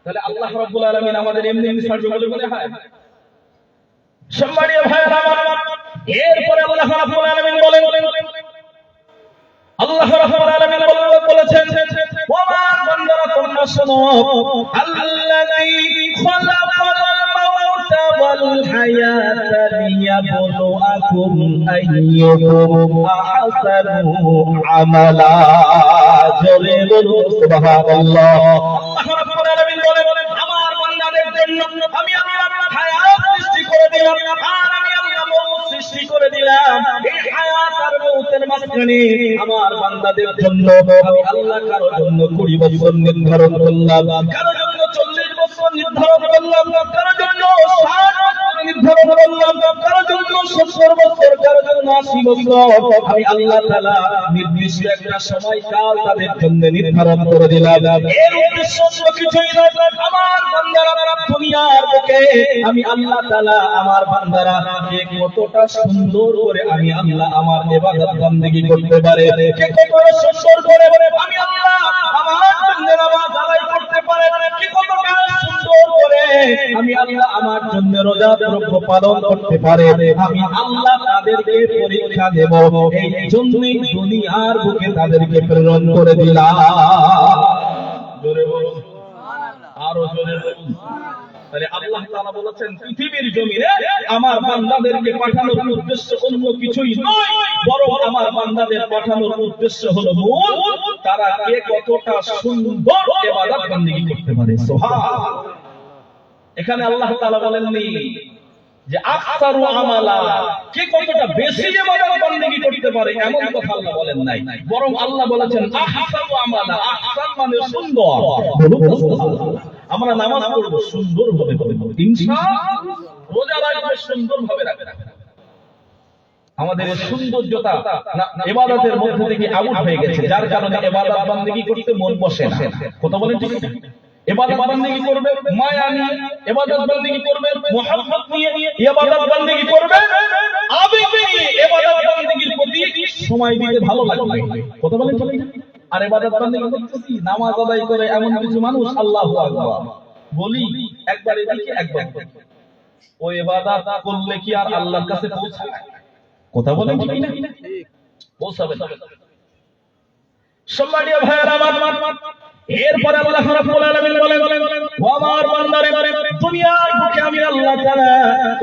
তাহলে আল্লাহ রাব্বুল আলামিন আমাদের এমনি সাহায্য করে মনে হয়। সম্মানীয় ভাইরা আমার, এরপরে আল্লাহ রাব্বুল আলামিন বলেন, আল্লাহ রাব্বুল আলামিন বলেছেন ও আমার বান্দারা তোমরা শোনো, আল্লাযী খালাকাল মাউতা ওয়াল হায়াতা লিয়াবলুয়াকুম আইয়ুকুম আহসানু আমালা। জোরে বলুন সুবহানাল্লাহ। আল্লাহ রাব্বুল আলামিন বলেন আমার বান্দাদের জন্য আমি আল্লাহ হায়াত সৃষ্টি করে দিলাম, আর আমি আল্লাহ মওত সৃষ্টি করে দিলাম। এই হায়াত আর মওতের মাঝখানে আমার বান্দাদের জন্য আমি আল্লাহ কারো জন্য 20 বছর নির্ধারণ করলাম, কারো জন্য 40 বছর নির্ধারণ করলাম, কারো জন্য 60 বছর নির্ধারণ করলাম, কারো জন্য 70 বছর, কারো জন্য 80 বছর। আমি আল্লাহ তাআলা নির্দিষ্ট একটা সময় কাল তাদের জন্য নির্ধারণ করে দিলাম। এর উদ্দেশ্য কিছুই নয়, আমার বান্দারা দুনিয়ার বুকে আমি আল্লাহ তাআলা আমার বান্দারা কে কতটা সুন্দর করে আমি আল্লাহ আমার ইবাদত বندگی করতে পারে, কে কতটা সুন্দর করে আমি আল্লাহ আমার জন্য নামাজ আদায় করতে পারে, কে কতটা সুন্দর করে আমি আল্লাহ আমার জন্য রোজা দ্রব্য পালন করতে পারে। আমি আল্লাহ তাদেরকে পরীক্ষা দেব, এই জন্যই দুনিয়ার বুকে তাদেরকে প্রেরণ করে দিলাম। জোরে বলুন, আরো জোরে বলুন। তাহলে আল্লাহ তাআলা বলেছেন পৃথিবীর জমিনে আমার বান্দাদেরকে পাঠানোর উদ্দেশ্য অন্য কিছুই নয়, বরং আমার বান্দাদের পাঠানোর উদ্দেশ্য হলো মূল তারা কে কতটা সুন্দর ইবাদত বندگی করতে পারে। সুবহানাল্লাহ। এখানে আল্লাহ তাআলা বলেননি যে আকসারু আমালা, কে কতটা বেশি ইবাদত বندگی করতে পারে, এমন কথা আল্লাহ বলেন নাই, বরং আল্লাহ বলেছেন আহসানু আমালা। আহসান মানে সুন্দর। আমরা নামাজ পড়ব সুন্দর ভাবে পড়ব, ইনশাআল্লাহ রোজা রাখব সুন্দর ভাবে রাখব। আমাদের এই সৌন্দর্যতা ইবাদতের মধ্যে থেকে আউট হয়ে গেছে, যার কারণে ইবাদত বندگی করতে মন বসে না। কথা বলেন ঠিক না? ইবাদত বندگی করবে মায়া নিয়ে, ইবাদত বندگی করবে মুহাব্বত নিয়ে, ইবাদত বندگی করবে আবেগ নিয়ে, ইবাদত বندگির প্রতি সময় দিতে ভালো লাগবে। কথা বলেন ঠিক না? আর ইবাদত বندگی করতেছি নামাজ আদায় করে এমন কিছু মানুষ আল্লাহু আকবার বলি একবার এদিকে একবার ওই ইবাদত করলে কি আর আল্লাহর কাছে পৌঁছায়? কথা বলেন ঠিক না? পৌঁছাবে না। সম্মানীয় ভাইরা আমার, এরপরে আল্লাহ রাব্বুল আলামিন বলেন ও আমার বান্দারে দুনিয়ার বুকে আমি আল্লাহ তাআলা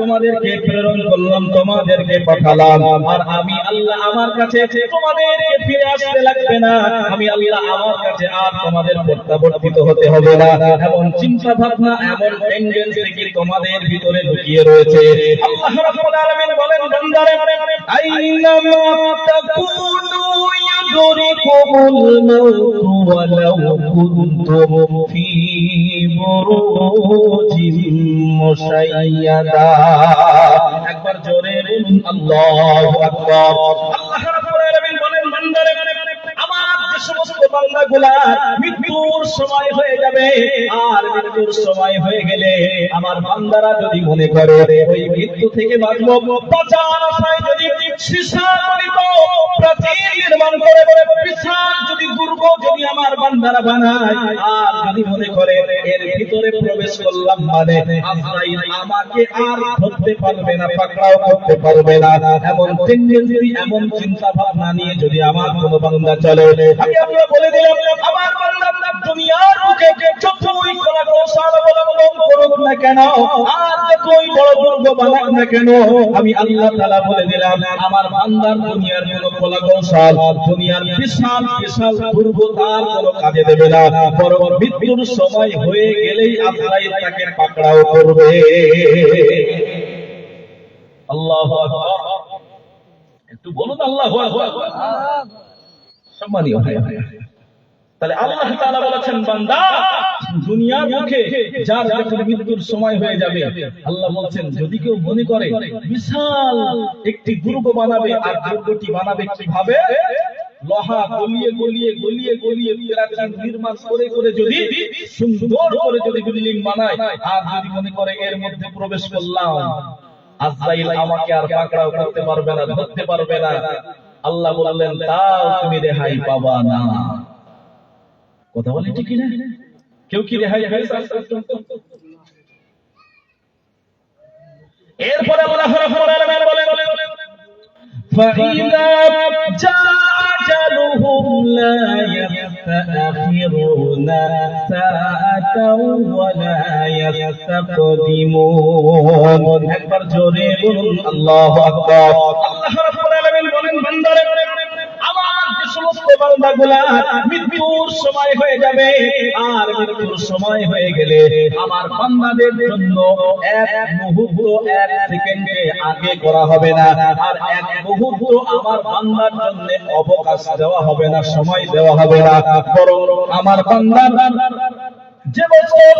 তোমাদেরকে প্রেরণ করলাম, তোমাদেরকে পাঠালাম, আর আমি আল্লাহ আমার কাছে তোমাদেরকে ফিরে আসতে লাগবে না, আমি আল্লাহ আমার কাছে আর তোমাদের প্রত্যাবর্তিত হতে হবে না। এমন চিন্তা ভাবনা, এমন টেন্ডেন্সি কি তোমাদের ভিতরে লুকিয়ে রয়েছে। আল্লাহ রাব্বুল আলামিন বলেন বান্দারে আইনামা তাকুনু ইউদরিকুমুল মাউতু ওয়ালাউ কুনতুম ফী বুরুজিন মুশাইয়াদা। একবার জোরে বলুন আল্লাহু আকবার। আল্লাহ রাব্বুল আলামিন বলেন, বান্দারে আমার যে সমস্ত বান্দাগুলা মৃত্যুর সময় হয়ে যাবে, আর মৃত্যুর সময় হয়ে গেলে আমার বান্দারা যদি মনে করে ওই মৃত্যু থেকে বাঁচবো, বাঁচার আশায় যদি সীসাগলিত প্রাচীর নির্মাণ করে বিশাল যদি দুর্গ যদি আমার বান্দারা বানায়, আর যদি মনে করে এর ভিতরে প্রবেশ করলাম মানে আজরাইল আমাকে আর ধরতে পারবে না, পাকড়াও করতে পারবে না, এমন টেন্ডেন্সি, এমন চিন্তা ভাবনা নিয়ে যদি আমার কোনো বান্দা চলে, আমি আপনাকে বলে দিলাম আমার বান্দা দুনিয়ার বুকে যতই কলা কৌশল অবলম্বন করুক না কেন, আর যতই বড় দুর্গ বানাক না কেন, আমি আল্লাহ তাআলা বলে দিলাম আমার বান্দার দুনিয়ার কোনো কলা কৌশল, দুনিয়ার বিশাল বিশাল দুর্গ তার কোনো কাজে দেবে না, বরং মৃত্যুর সময় হয়ে গেলেই আজরাইল তাকে পাকড়াও করবে। আল্লাহু আকবার। একটু বলুন আল্লাহু আকবার। সম্মানীয় ভাই, তাহলে আল্লাহ তাআলা বলেছেন বান্দা দুনিয়ার মুখে যার যখন মৃত্যুর সময় হয়ে যাবে, আল্লাহ বলছেন যদি কেউ মনে করে বিশাল একটি দুর্গ বানাবে, আর দুর্গটি বানাবে কিভাবে, লোহা গলিয়ে গলিয়ে গলিয়ে গলিয়ে প্রাচীর নির্মাণ করে করে যদি সুন্দর করে যদি বিল্ডিং বানায়, আর যদি মনে করে এর মধ্যে প্রবেশ করলাম আজরাইল আমাকে আর পাকড়াও করতে পারবে না, ধরতে পারবে না, আল্লাহ বললেন তাও তুমি রেহাই পাবা না। কথা বলে ঠিক না? কেউ কি রেহাই পেয়েছে? এরপরে আল্লাহ রাব্বুল আলামিন বলেন فَإِذَا جَاءَ أَجَلُهُمْ لَا يَسْتَأْخِرُونَ سَاعَةً وَلَا يَسْتَقْدِمُونَ। একবার জোরে বলুন আল্লাহু আকবার। আল্লাহ রাব্বুল আলামিন বলেন বান্দারে আমার যে সমস্ত বান্দাগুলা মৃত্যুর সময় হয়ে যাবে, আর মৃত্যুর সময় হয়ে গেলে আমার বান্দাদের জন্য এক মুহূর্ত, এক সেকেন্ডে আগে করা হবে না, আর এক মুহূর্ত আমার বান্দার জন্য অবকাশ দেওয়া হবে না, সময় দেওয়া হবে না, বরং আমার বান্দার যে বছর,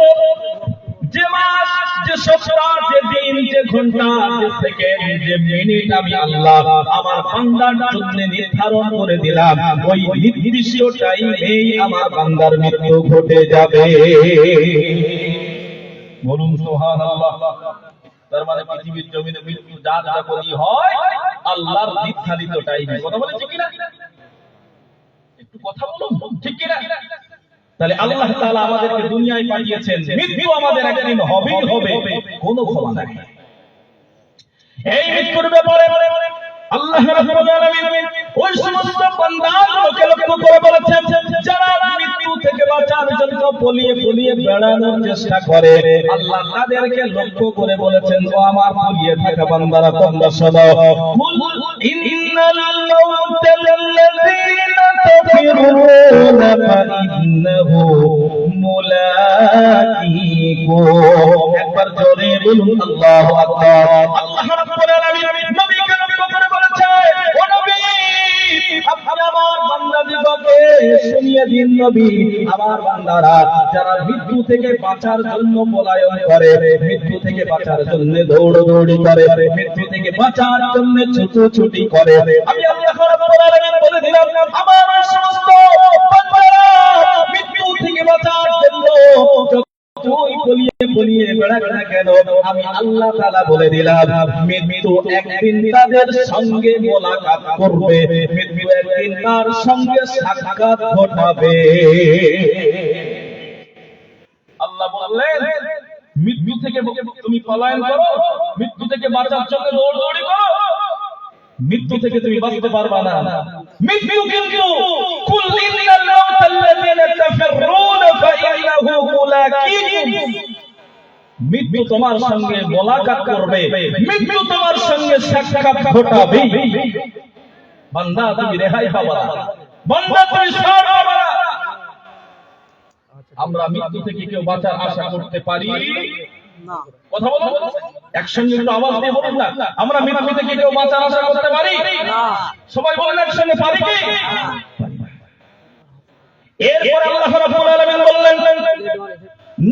যে মাস, যে সপ্তাহ, যে দিন, যে ঘন্টা, যে সেকেন্ড, যে মিনিট আমি আল্লাহ আমার বান্দার জন্য নির্ধারণ করে দিলাম, ওই নির্দিষ্ট টাইমেই আমার বান্দার মৃত্যু ঘটে যাবে। বলুন সুবহানাল্লাহ। তার মানে পৃথিবীর জমিনে মৃত্যু যার যখনই হয় আল্লাহর নির্ধারিত টাইমে। কথা বলে ঠিক কিনা? একটু কথা বলুন ঠিক কিনা? তাহলে আল্লাহ তাআলা আমাদেরকে দুনিয়ায় পাঠিয়েছেন, মৃত্যু আমাদের একদিন হবেই হবে, কোনো ক্ষমা নাই। এই মৃত্যুর ব্যাপারে আল্লাহ রাব্বুল আলামিন ওই সমস্ত বান্দাগুলোকে লক্ষ্য করে বলেছেন যারা মৃত্যু থেকে বাঁচার জন্য পলিয়ে পলিয়ে বেড়ানোর চেষ্টা করে, আল্লাহ তাদেরকে লক্ষ্য করে বলেছেন ও আমার পলিয়ে থাকা বান্দারা তোমরা শোনো, ইন্নাল মাউতাল্লাযীনা তাফিরুনা ফাইন্নাহু মুলাকীকুম। একবার জোরে বলুন আল্লাহু আকবার। আল্লাহ রাব্বুল আলামিন নবীকে লক্ষ্য করে বলেছে ও নবী আপনি আমার বান্দাদিগকে শুনিয়ে দিন নবী, আমার বান্দারা যারা মৃত্যু থেকে বাঁচার জন্য পলায়ন করে, মৃত্যু থেকে বাঁচার জন্য দৌড়দৌড়ি করে, মৃত্যু থেকে বাঁচার জন্য ছুটোছুটি করে, আমি আল্লাহ রাব্বুল আলামিন বলে দিলাম আমার সমস্ত বান্দারা মৃত্যু থেকে বাঁচার জন্য তুই বলিয়ে বলিয়ে বেড়াবে না কেন, আমি আল্লাহ তাআলা বলে দিলাম মৃত্যু একদিন তাদের সঙ্গে মোলাকাত করবে, মৃত্যু একদিন তার সঙ্গে সাক্ষাৎ ঘটাবে। আল্লাহ বললেন মৃত্যু থেকে তুমি পলায়ন করো, মৃত্যু থেকে বাঁচার জন্য দৌড়দৌড়ি করো, মৃত্যু থেকে তুমি বাঁচতে পারবা না। মৃত্যু কিন্তু কুল ইন্নাল মাউতাল্লাযীনা তাফিরুনা ফাইন্নাহু মুলাকীকুম, মৃত্যু তোমার সঙ্গে মোলাকাত করবে, মৃত্যু তোমার সঙ্গে সাক্ষাৎ ঘটাবে। বান্দা তুমি রেহাই পাবা না, বান্দা তুমি ছাড় পাবা না। আমরা মৃত্যু থেকে কেউ বাঁচার আশা করতে পারি না? কথা বলো একসঙ্গে একটু আওয়াজ দিয়ে বলুন না, আমরা মৃত্যু থেকে কেউ বাঁচার আশা করতে পারি না? সবাই বলেন একসঙ্গে পারি কি? এরপর আল্লাহ রাব্বুল আলামিন বললেন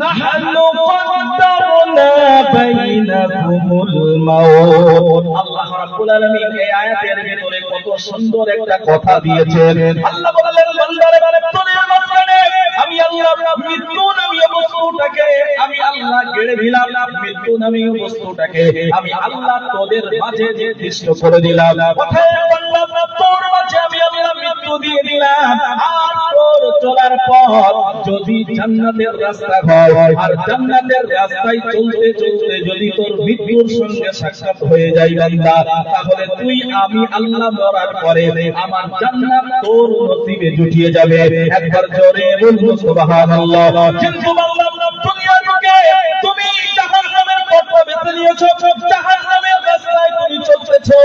নাহনু কদ্দারনা বাইনাকুমুল মাউত। আল্লাহ রাব্বুল আলামিন এই আয়াতের ভিতরে কত সুন্দর একটা কথা দিয়েছেন। আল্লাহ বললেন বান্দারে তোদের মাঝখানে আমি আল্লাহ মৃত্যু নামীয় বস্তুটাকে আমি আল্লাহ গেড়ে দিলাম, মৃত্যু নামীয় বস্তুটাকে আমি আল্লাহ তোদের মাঝে নির্দিষ্ট করে দিলাম। কথায় বান্দা তোর মাঝে আমি আল্লাহ মৃত্যু দিয়ে দিলাম, আর তোর চলার পথ যদি জান্নাতের রাস্তা হয়, আর জান্নাতের রাস্তায় চলতে চলতে যদি তোর মৃত্যুর সঙ্গে সাক্ষাৎ হয়ে যায় বান্দা, তাহলে তুই আমি আল্লাহ মরার পরে আমার জান্নাত তোর নসিবে জুটিয়ে যাবে। একবার জোরে বলুন সুবহানাল্লাহ। কিন্তু বান্দা দুনিয়ার বুকে তুমি জাহান্নামের পথ বেছে নিয়েছো, জাহান্নামের রাস্তায় তুমি চলতেছো,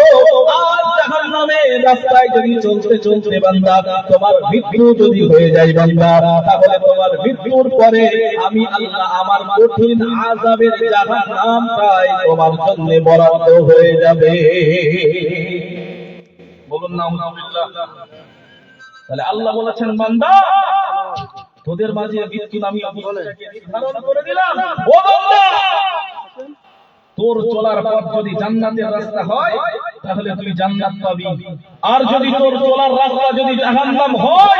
আর জাহান্নামের রাস্তায় যদি চলতে চলতে বান্দা তোমার মৃত্যু যদি হয়ে যায় বান্দা, তাহলে তোমার মৃত্যুর পরে আমি আল্লাহ আমার কঠিন আযাবের জাহান্নামটাই তোমার জন্য বরাদ্দ হয়ে যাবে। বলুন না আলহামদুলিল্লাহ। তাহলে আল্লাহ বলেছেন বান্দা তোদের মাঝে মৃত্যু নামী অবস্থাকে নির্ধারণ করে দিলাম। ও বান্দা তোর চলার পথ যদি জান্নাতের রাস্তা হয় তাহলে তুই জান্নাত পাবি, আর যদি তোর চলার রাস্তা যদি জাহান্নাম হয়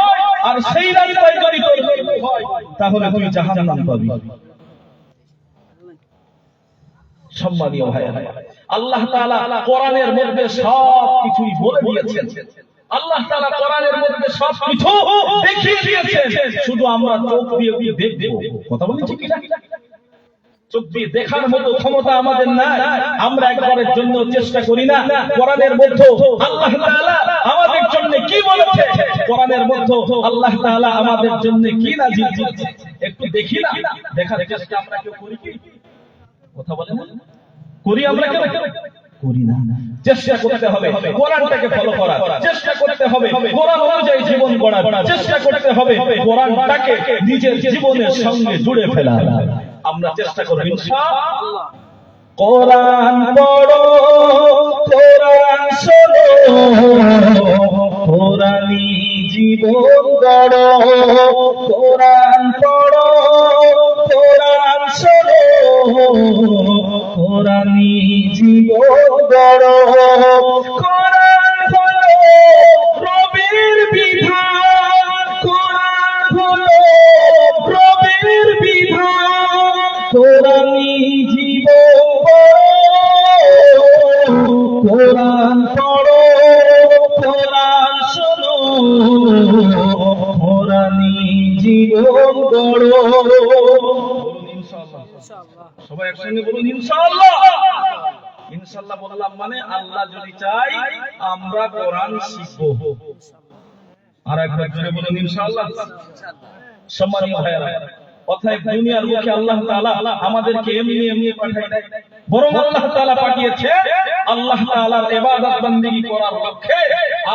আর সেই রাস্তায় যদি তোর মৃত্যু হয় তাহলে তুই জাহান্নাম পাবি। সম্মানীয় ভাইরা, আল্লাহ তাআলা কোরআনের মধ্যে সবকিছুই বলে দিয়েছেন। আল্লাহ তাআলা কোরআনের মধ্যে সবকিছু দেখিয়ে দিয়েছেন, শুধু আমরা চোখ দিয়ে দেখব। কথা বলছি কি না? চোখ দিয়ে দেখার মতো ক্ষমতা আমাদের নাই, আমরা একবারের জন্য চেষ্টা করি না। কোরআনের মধ্যে আল্লাহ তাআলা আমাদের জন্য কি বলেছে, কোরআনের মধ্যে আল্লাহ তাআলা আমাদের জন্য কি নাযিল করেছে একটু দেখি না। দেখার চেষ্টা আমরা কেউ করি কি? কথা বলেন করি আমরা কেউ? করি না। চেষ্টা করতে হবে কোরআনটাকে ফলো করার, চেষ্টা করতে হবে কোরআন অনুযায়ী জীবন গড়ার, চেষ্টা করতে হবে কোরআনটাকে নিজের জীবনের সঙ্গে জুড়ে ফেলার। আমরা চেষ্টা করব ইনশাআল্লাহ। কোরআন পড়ো, কোরআন শোনো, কোরআনি জীবন গড়ো। কোরআন পড়ো, কোরআন শোনো, কোরআনি জীবন গড়ো। কোরআন হলো রবের বিধান, কোরআন হলো রবের বিধান, কোরআনি জীবন গড়ো। কোরআন পড়ো, কোরআন শোনো, কোরআনি জীবন গড়ো। সবাই একসঙ্গে বলুন ইনশাআল্লাহ। ইনশাআল্লাহ বললাম মানে আল্লাহ যদি চাই আমরা কোরআন শিখব। আর একবার জোরে বলুন ইনশাআল্লাহ। সম্মানিত ভাইরা, অতএব দুনিয়ার বুকে আল্লাহ তাআলা আমাদেরকে এমনি এমনি পাঠায় নাই, বরং আল্লাহ তাআলা পাঠিয়েছে আল্লাহ তাআলার ইবাদত বندگی করার লক্ষ্যে।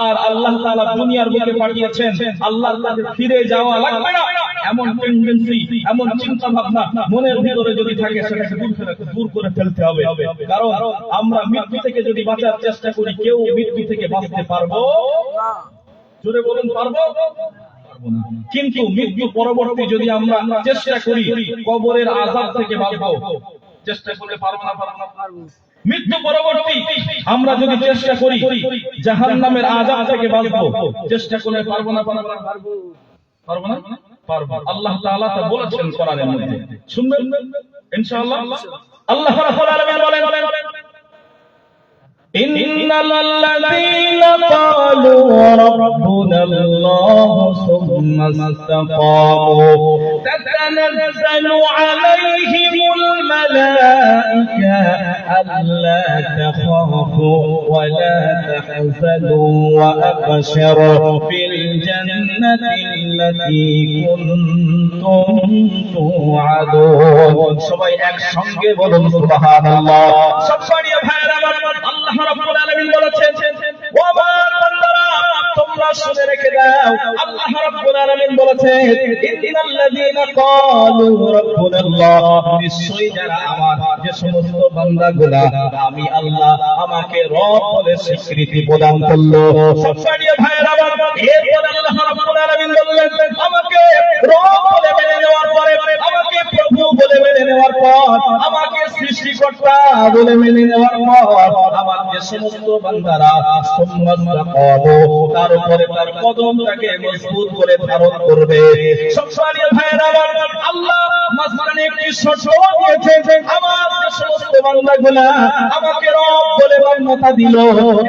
আর আল্লাহ তাআলা দুনিয়ার বুকে পাঠিয়েছেন আল্লাহর কাছে ফিরে যাওয়া লাগবে না এমন টেন্ডেন্সি, এমন চিন্তা ভাবনা মনের ভিতরে যদি থাকে সেটাকে দূর করে ফেলতে হবে। কারণ আমরা মৃত্যু থেকে যদি বাঁচার চেষ্টা করি, কেউ মৃত্যু থেকে বাঁচতে পারবো না। জোরে বলুন পারবো? কিন্তু মৃত্যু পরবর্তী যদি আমরা চেষ্টা করি কবরের আযাব থেকে বাঁচবো, চেষ্টা করলে পারবো না? পারবো। মৃত্যু পরবর্তী আমরা যদি চেষ্টা করি জাহান্নামের আযাব থেকে বাঁচবো, চেষ্টা করলে পারবো না? পারবো না? পারবো। আল্লাহ তাআলা তা বলেছেন কোরআনের মধ্যে, শুনবেন ইনশাআল্লাহ। আল্লাহ রাব্বুল আলামিন বলেন ইন্নাল্লাযীনা ক্বালু রাব্বুনাল্লাহু সুম্মা ইসতাকামু তাতানাজ্জালু আলাইহিমুল মালাঈকা আল্লা তাখাফু ওয়া লা তাহজানু ওয়া আবশিরু বিল জান্নাতিল্লাতী কুনতুম তুআদুন। সবাই একসঙ্গে বলুন সুবহানাল্লাহ। সম্মানীয় ভাইরা, আল্লাহ রাব্বুল আলামিন বলেছেন ও আমার বান্দারা তোমরা শুনে রেখে দাও, আল্লাহ রাব্বুল আলামিন বলেছেন ইন্নাল্লাযীনা ক্বালু রাব্বুনাল্লাহ, নিশ্চয়ই যারা আমার যে সমস্ত বান্দাগুলো আমি আল্লাহ আমাকে রব বলে স্বীকৃতি প্রদান করলো। সম্মানীয় ভাইয়েরা আমার, এরপর আল্লাহ রাব্বুল আলামিন বললেন আমাকে রব বলে মেনে নেওয়ার পরে, আমাকে প্রভু বলে মেনে নেওয়ার পর, আমাকে সৃষ্টিকর্তা বলে মেনে নেওয়ার পর, আমার যে সমস্ত বান্দারা তার উপরে তার কদমটাকে মজবুত করে ধারণ করবে। সম্মানীয় ভাইয়েরা আমার, আল্লাহ মাঝখানে একটি শর্ত দিয়েছে, আমার যে সমস্ত বান্দাগুলা আমাকে রব বলে মান্যতা দিল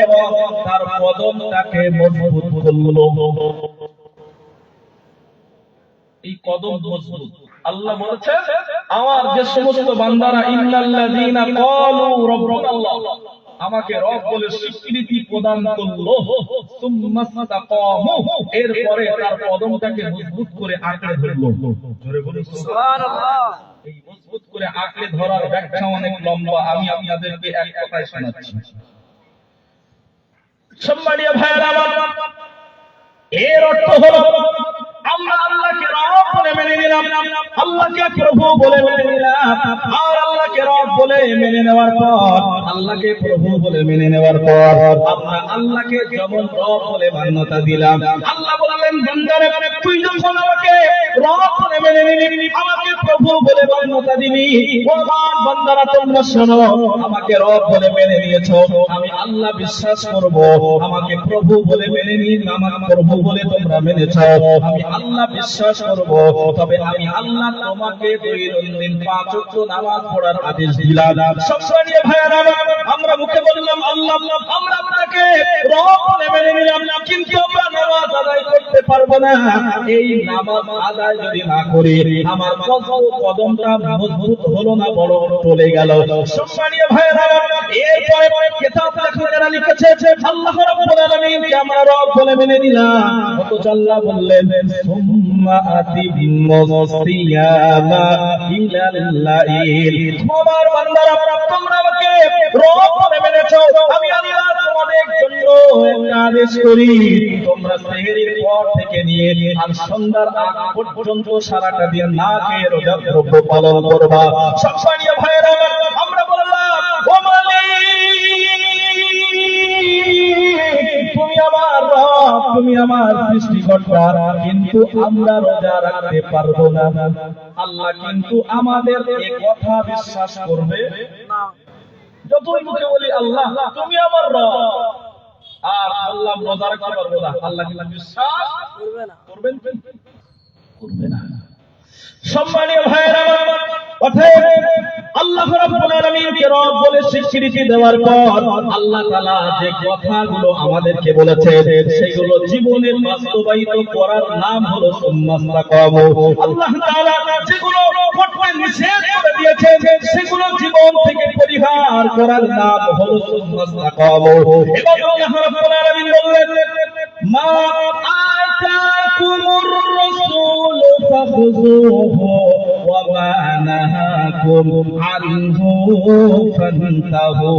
এবং তার কদমটাকে মজবুত করলো। এই কদম মজবুত, আল্লাহ বলেছেন আমার যে সমস্ত বান্দারা ইন্নাল্লাযীনা ক্বালু রাব্বুনাল্লাহ, আমাকে রব বলে স্বীকৃতি প্রদান করলো, সুম্মাস্তাকামু, এরপরে তার কদমটাকে মজবুত করে আঁকড়ে ধরলো। জোরে বলুন সুবহানাল্লাহ। এই মজবুত করে আঁকড়ে ধরার ব্যাখ্যা অনেক লম্বা, আমি আপনাদেরকে এক কথায় শোনাচ্ছি। সম্মানীয় ভাইয়েরা আমার, এর অর্থ হলো আমরা আল্লাহকে রব বলে মেনে নিলাম, আল্লাহকে প্রভু বলে মেনে নিলাম, আর আল্লাহকে রব বলে মেনে নেওয়ার পর, আল্লাহকে প্রভু বলে মেনে নেওয়ার পর আমরা আল্লাহকে যেমন রব বলে মান্যতা দিলাম, আল্লাহ বললেন বান্দারে তুই যখন আমাকে রব বলে মেনে নিলি, আমাকে প্রভু বলে মান্যতা দিলি, ও আমার বান্দারা তোমরা শোনো, আমাকে রব বলে মেনে নিয়েছো, আমি আল্লাহ বিশ্বাস করব, আমাকে প্রভু বলে মেনে নিয়ে আমার প্রভু বলে তোমরা মেনেছো, আমি আল্লাহ বিশ্বাস করব, তবে আমি আল্লাহ তোমাকে দৈনন্দিন 5 ওয়াক্ত নামাজ পড়ার আদেশ দিলাম। সম্মানীয় ভাইয়েরা, আমরা মুখে বললাম আল্লাহ, আমরা আপনাকে রব বলে মেনে নিলাম, কিন্তু আমরা নামাজ আদায় করতে পারবো না। এই নামাজ আদায় যদি না করি, আমার কদমটা মজবুত হলো না, বড় চলে গেল। সম্মানীয় ভাইয়েরা, এরপরে কিতাব লেখকেরা লিখেছে আল্লাহ রাব্বুল আলামিনকে আমরা রব বলে মেনে নিলাম, অথচ আল্লাহ বললেন সুম্মা আতিম্মুস সিয়ামা ইলাল লাইল, তোমার বান্দারা তোমরা আমাকে রব বলে মেনেছো, আমি আল্লাহ তোমাদের জন্য একটা আদেশ করি, তোমরা সেহরির পর থেকে নিয়ে আর সন্ধ্যার আগ পর্যন্ত সারাটা দিন না খেয়ে রোজা দ্রব্য পালন করবা। সম্মানীয় ভাইয়েরা, আমরা বললাম ও মালিক, তুমি আমার রব, তুমি আমার সৃষ্টিকর্তা, কিন্তু আমরা রোজা রাখতে পারবো না। আল্লাহ কিন্তু আমাদের এই কথা বিশ্বাস করবে না। যতই মুখে বলি আল্লাহ তুমি আমার রব, আর আল্লাহ রোজা রাখতে পারবো না, আল্লাহ কিন্তু বিশ্বাস করবে না, করবেন কি করবে না। সম্মানীয় ভাইয়েরা, অতএব আল্লাহ রাব্বুল আলামিনকে রব বলে স্বীকৃতি দেওয়ার পর আল্লাহ তাআলা যে কথাগুলো আমাদেরকে বলেছেন সেগুলো জীবনের বাস্তবায়িত করার নাম হলো সুন্নাতাকামু। আল্লাহ তাআলা যেগুলো করতে নিষেধ করে দিয়েছেন সেগুলো জীবন থেকে পরিহার করার নাম হলো সুন্নাতাকামু। এবং আল্লাহ রাব্বুল আলামিন বললেন মা আতাকুমুর রাসূল ফাখুযুহু ওয়া মা নাহাকুম আনহু ফান্তাহু।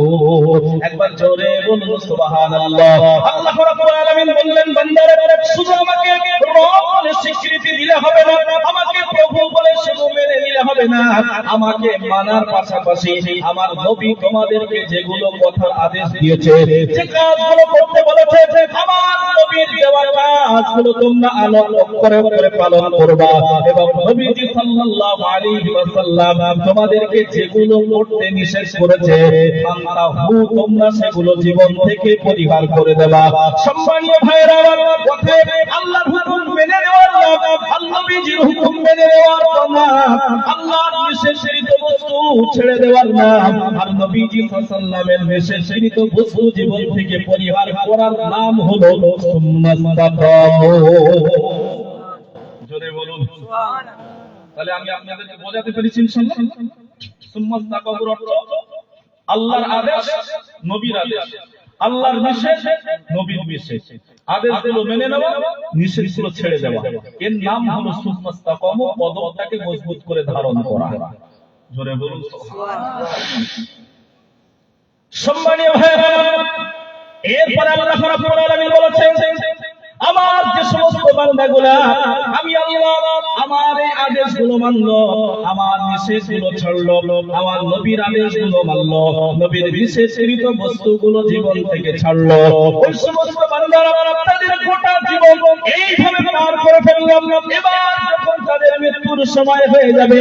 একবার জোরে বলুন সুবহানাল্লাহ। আল্লাহ রাব্বুল আলামিন বললেন বান্দারা শুধু আমাকে রব বলে স্বীকৃতি দিলে হবে না, আমাকে প্রভু বলে শুধু মেনে নিলে হবে না, আমাকে মানার পাশাপাশি আমার নবী তোমাদেরকে যেগুলো কথার আদেশ দিয়েছে, যে কাজগুলো করতে বলেছে, আমার নবীর দেওয়া কাজগুলো তোমরা আলোক করে করে পালন করবা। এবং নবীজি সাল্লাল্লাহু আলাইহি ওয়াসাল্লাম তোমাদেরকে যেগুলো করতে নিষেধ করেছে ফান্তাহু, তোমরা সেগুলো জীবন থেকে পরিহার করে দেবা। সম্মানীয় ভাইয়েরা, অতএব আল্লাহর হুকুম মেনে নেওয়ার নাম, আল্লাহর নবীজির হুকুম মেনে নেওয়ার নাম, আল্লাহর নিষেধকৃত বস্তু ছেড়ে দেওয়ার নাম, আর নবীজি সাল্লাল্লাহু আলাইহি ওয়াসাল্লামের নিষেধকৃত বস্তু জীবন থেকে পরিহার করার নাম হলো সুন্নাতাকামু। জোরে বলুন সুবহানাল্লাহ। তাহলে আমি আপনাদেরকে বোঝাতে পেরেছি ইনশাআল্লাহ। সুন্নাতাকামুর অর্থ আল্লাহর আদেশ, নবীর আদেশ, আল্লাহর নিষেধ, নবীর নিষেধ, আদেশগুলো মেনে নেওয়া, নিষেধগুলো ছেড়ে দেওয়া, এর নাম হলো সুন্নাতাকামু, কদমটাকে মজবুত করে ধারণ করা। জোরে বলুন সুবহানাল্লাহ। সম্মানীয় ভাইরা, এরপর আল্লাহ রাব্বুল আলামিন বলেছেন আমার যে সমস্ত বান্দাগুলা আমি আল্লাহ আমার এই আদেশগুলো মানলো, আমার নিষেধগুলো ছাড়লো, আমার নবীর আদেশগুলো মানলো, নবীর নিষেধকৃত বস্তুগুলো জীবন থেকে ছাড়লো, ওই সমস্ত বান্দারা তাদের গোটা জীবন এইভাবে পার করে ফেললাম। এবার যখন তাদের মৃত্যুর সময় হয়ে যাবে,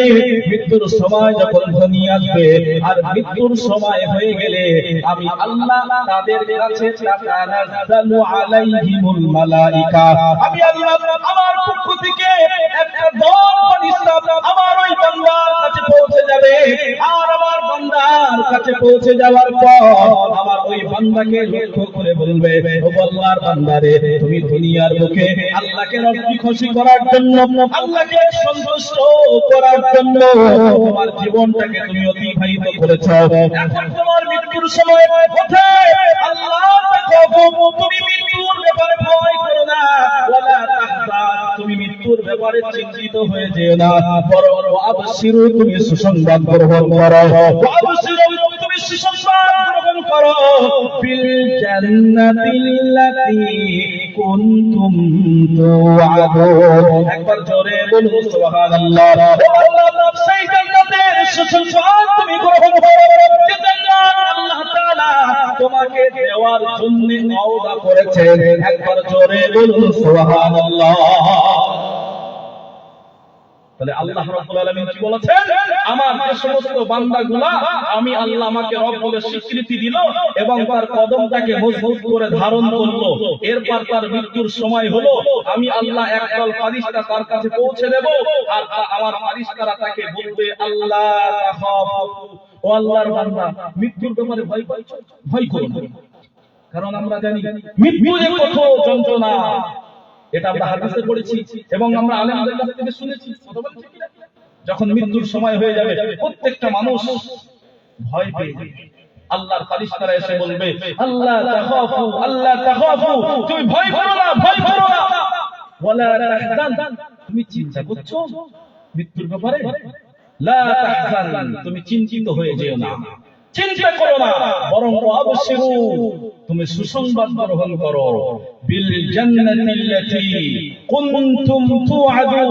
মৃত্যুর সময় যখন ঘনিয়ে আসবে, আর মৃত্যুর সময় হয়ে গেলে আমি আল্লাহ তাদের কাছে তাতানাজ্জালু আলাইহিমুল মালাইকা, আমি আল্লাহ আমার পক্ষ থেকে একটা দল ফেরেশতা আমার ওই বান্দার কাছে পৌঁছে যাবে। আর আমার বান্দার কাছে পৌঁছে যাওয়ার পর আমার ওই বান্দাকে লক্ষ্য করে বলবে, ও আল্লাহর বান্দারে, তুমি দুনিয়ার বুকে আল্লাহকে রাজি খুশি করার জন্য, আল্লাহকে সন্তুষ্ট করার জন্য তোমার জীবনটাকে তুমি অতিবাহিত করেছো। এখন তোমার মৃত্যুর সময় কোথায়? আল্লাহ তাকু, তুমি মৃত্যুর ব্যাপারে ভয় করো না, ওয়ালা তাহজান, তুমি মৃত্যুর ব্যাপারে চিন্তিত হয়ে যেও না, বরং আবশিরু, তুমি সুসংবাদ গ্রহণ করো, আবশিরু, তুমি সুসংবাদ গ্রহণ করো, বিল জান্নাতিল্লাতী কুনতুম তুআদুন। একবার জোরে বলুন সুবহানাল্লাহ। ও আল্লাহ, সেই জান্নাতের সুসংবাদ তুমি গ্রহণ করো, যে জান্নাত আল্লাহ তাআলা তোমাকে দেওয়ার জন্য ওয়াদা করেছেন। একবার জোরে বলুন সুবহানাল্লাহ। তাহলে আল্লাহ রাব্বুল আলামিন কি বলেছেন? আমার যে সমস্ত বান্দাগুলা আমি আল্লাহ আমাকে রব বলে স্বীকৃতি দিল এবং তার কদমটাকে মজবুত করে ধারণ করলো, এরপর তার মৃত্যুর সময় হলো, আমি আল্লাহ একদল ফেরেশতা তার কাছে পৌঁছে দেব, আর আমার ফেরেশতারা তাকে বলবে, আল্লাহ তাখাফু, ও আল্লাহর বান্দা, মৃত্যুর ব্যাপারে ভয় করো না। কারণ আমরা জানি মৃত্যু যে কত যন্ত্রণা, এটা আমরা হাদিসে পড়েছি এবং আমরা আলেমদের কাছ থেকে শুনেছি। যখন মৃত্যুর সময় হয়ে যাবে প্রত্যেকটা মানুষ ভয় পেয়ে যাবে। আল্লাহর ফেরেশতারা এসে বলবে, আল্লাহ তাখাফু, আল্লাহ তাখাফু, তুমি ভয় করো না, ভয় করো না, ওয়ালা তাহজান, তুমি চিন্তা করছো মৃত্যুর ব্যাপারে, লা তাহজান, তুমি চিন্তিত হয়ে যেও না, চিন্তা করো না, বরং আবশিরু, তুমি সুসংবাদ গ্রহণ করো, বিল জান্নাতিল্লাতী কুনতুম তুআদুন,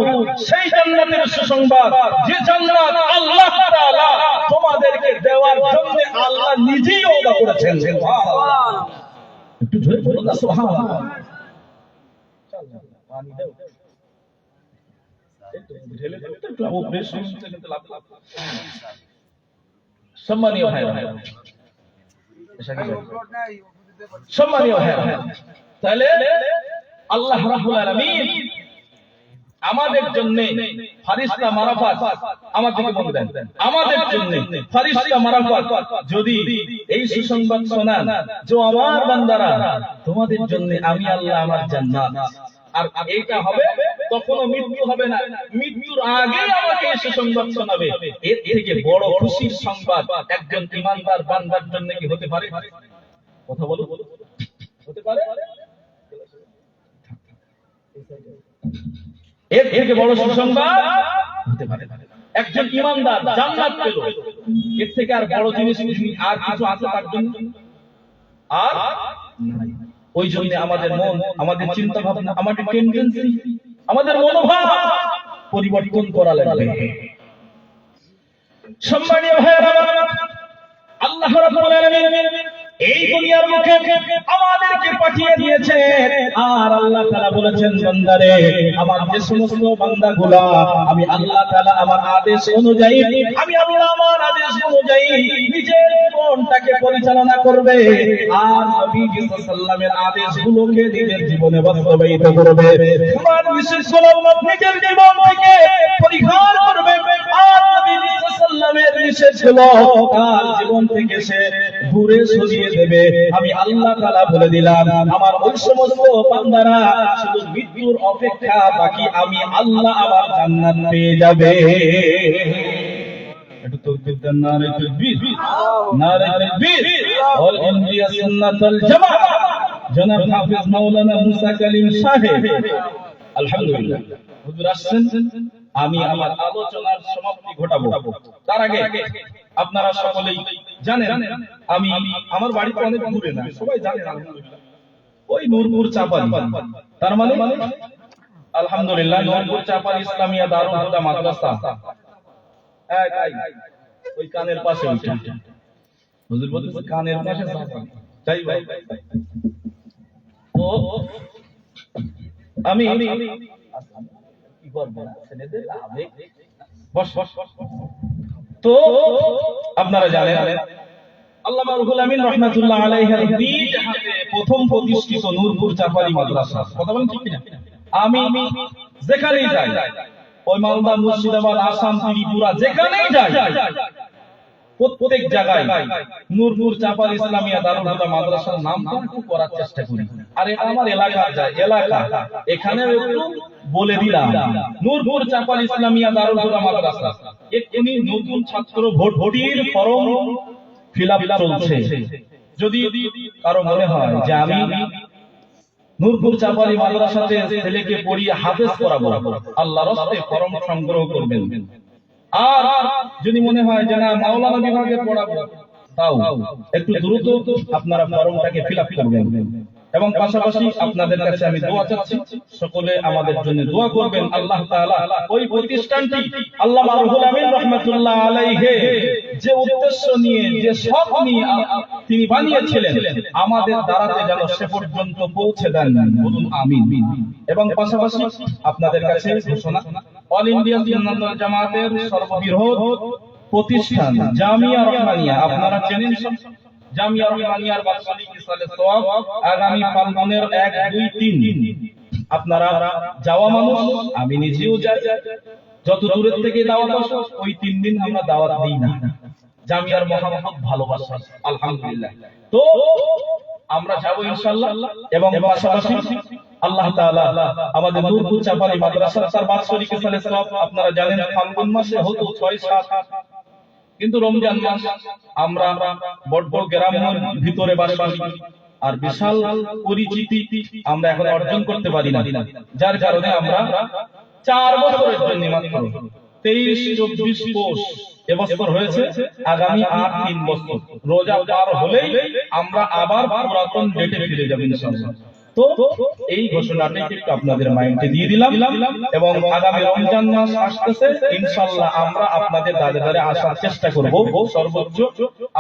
সেই জান্নাতের সুসংবাদ, যে জান্নাত আল্লাহ তাআলা তোমাদেরকে দেওয়ার জন্য আল্লাহ নিজেই ওয়াদা করেছেন। সুবহানাল্লাহ, একটু জোরে বলুন না সুবহানাল্লাহ। পানি দাও, একটু ঢেলে দাও, একটু অপারেশন করতে লাভ। সম্মানীয় ভাই, সম্মানীয় ভাই, তাহলে আল্লাহ রাব্বুল আলামিন আমাদের জন্য ফেরেশতা মারফত আমাদেরকে বলবেন, আমাদের জন্য ফেরেশতা মারফত যদি এই সুসংবাদ শোনান যে আমার বান্দারা তোমাদের জন্য আমি আল্লাহ আমার জান্নাত, আর এইটা হবে তখনও মৃত্যু হবে না, মৃত্যুর আগে আমাকে এই সুসংবাদ শোনাবে, এর থেকে বড় খুশির সংবাদ একজন ঈমানদার বান্দার জন্য কি হতে পারে? কথা বলো, হতে পারে? এর থেকে বড় সুসংবাদ হতে পারে একজন ঈমানদার জান্নাত পেল, এর থেকে আর বড় জিনিস আর কিছু আছে তার জন্য? আর নাই। ওই জন্য আমাদের মন, আমাদের চিন্তা ভাবনা, আমাদের টেন্ডেন্সি, আমাদের মনোভাব পরিবর্তন করা লাগবে। সম্মানীয় ভাইরা, আল্লাহ রাব্বুল আলামিন এই দুনিয়ার মুখে আমাদেরকে পাঠিয়ে দিয়েছেন, আর আল্লাহ তাআলা বলেছেন, বান্দারে, আমার যে সমস্ত বান্দাগুলা আমি আল্লাহ তাআলা আমার আদেশ অনুযায়ী, আমি আল্লাহ আমার আদেশ অনুযায়ী নিজের জীবনটাকে পরিচালনা করবে, আর নবীজি সাল্লাল্লাহু আলাইহি ওয়াসাল্লামের আদেশগুলোকে নিজের জীবনে বাস্তবায়িত করবে, তোমার বিশেষগুলো নিজের জীবন থেকে পরিহার করবে, আর নবীজি সাল্লাল্লাহু আলাইহি ওয়াসাল্লামের নিষেধগুলো তার জীবন থেকে সে দূরে সরিয়ে দেবে। আমি আল্লাহ তাআলা বলে দিলাম, আমার ওই সমস্ত বান্দারা শুধু মৃত্যুর অপেক্ষা, বাকি আমি আল্লাহ আমার জান্নাত পেয়ে যাবে। একটু তাকবীর দেন, নারে তাকবীর, নারে তাকবীর। অল ইন্ডিয়া সুন্নাতুল জামাত জনাব হাফেজ মাওলানা মুসা কালিম সাহেব, আলহামদুলিল্লাহ হুজুর আসছেন, আমি আমার আলোচনার সমাপ্তি ঘটাবো। তার আগে আপনারা সকলেই জানেন আমি আমার বাড়ি তো অনেক দূরে না, সবাই জানেন আলহামদুলিল্লাহ, ওই নূরপুর চাপালি, তার মানে আলহামদুলিল্লাহ নূরপুর চাপালি ইসলামিয়া দারুল হুদা মাদ্রাসা ওই কানের পাশে, হুজুর বলতেছে কানের পাশে চাই ভাই। তো আমি কি করব ছেলেদের আবেগ বস বস। তো আপনারা জানেন আল্লামা রুহুল আমিন রাহমাতুল্লাহ আলাইহির নিজ হাতে প্রথম প্রতিষ্ঠিত নূরপুর চাপালি মাদ্রাসা, কথা বলেন ঠিক কিনা? আমি যেখানেই যাই, ওই মালদা, মুর্শিদাবাদ, আসাম, ত্রিপুরা যেখানেই যাই, প্রত্যেক জায়গায় নূরপুর চাপাল ইসলামিয়া দারুল হুদা মাদ্রাসার নামটা একটু করার চেষ্টা করি। আর এটা আমার এলাকার এলাকা, এখানেও একটু বলে দিলাম নূরপুর চাপাল ইসলামিয়া দারুল হুদা মাদ্রাসা। এক্ষুনি নতুন ছাত্র ভর্তির ফরম ফিল-আপ চলছে। যদি কারো মনে হয় যে আমি নূরপুর চাপালি মাদ্রাসাতে ছেলেকে পড়িয়ে হাফেজ করাবো, আল্লাহর রাস্তায় ফরম সংগ্রহ করবেন। আর যদি মনে হয় যে না মাওলানা বিভাগে পড়াবো, তাও একটু দ্রুত আপনারা ফরমটাকে ফিল-আপ করবেন। এবং পাশাপাশি আপনাদের কাছে আমি দোয়া চাচ্ছি, সকলে আমাদের জন্য দোয়া করবেন। আল্লাহ তাআলা ওই প্রতিষ্ঠানটি আল্লামা রুহুল আমিন রাহমাতুল্লাহ আলাইহি যে উদ্দেশ্য নিয়ে, যে শখ নিয়ে তিনি বানিয়েছিলেন, আমাদের দ্বারাতে যেন সে পর্যন্ত পৌঁছে দেন, বলুন আমিন। এবং পাশাপাশি আপনাদের কাছে ঘোষণা, অল ইন্ডিয়া সুন্নাত ওয়াল জামাতের সর্ববৃহৎ প্রতিষ্ঠান জামিয়া রহমানিয়া, আপনারা চেনেন জামিয়া রহমানিয়ার বাৎসরিক ইসালে সওয়াব আগামী ফাল্গুনের 1, 2, 3 আপনারা যাওয়া মানুষ, আমি নিজেও যাই, যত দূরের থেকে দাওয়াত আসে ওই 3 দিন আমরা দাওয়াত দিই না, জামিয়ার মহব্বত ভালোবাসা আলহামদুলিল্লাহ। তো আমরা যাব ইনশাআল্লাহ। এবং পাশাপাশি আল্লাহ তাআলা আমাদের নূরপুর চাপালি মাদ্রাসার তার বাৎসরিক ইসালে সওয়াব আপনারা জানেন ফাল্গুন মাসে হতো 6-7, কিন্তু রমজান মাস আমরা বড় বড় গ্রামের ভিতরে বাস করি, আর বিশাল পরিচিতি আমরা এখন অর্জন করতে পারি না, যার কারণে আমরা 4 বছরের জন্য মাত্র 23-24 কোর্স এবছর হয়েছে, আগামী আর 3 বছর রোজা পার হলেই আমরা আবার পুরাতন ডেটে ফিরে যাব ইনশাআল্লাহ। তো এই ঘোষণাটা একটু আপনাদের মাইন্ডে দিয়ে দিলাম। এবং আগামী রমজান মাস আসতেছে, ইনশাআল্লাহ আমরা আপনাদের দাঁড়ে দাঁড়ে আসার চেষ্টা করব। সর্বোচ্চ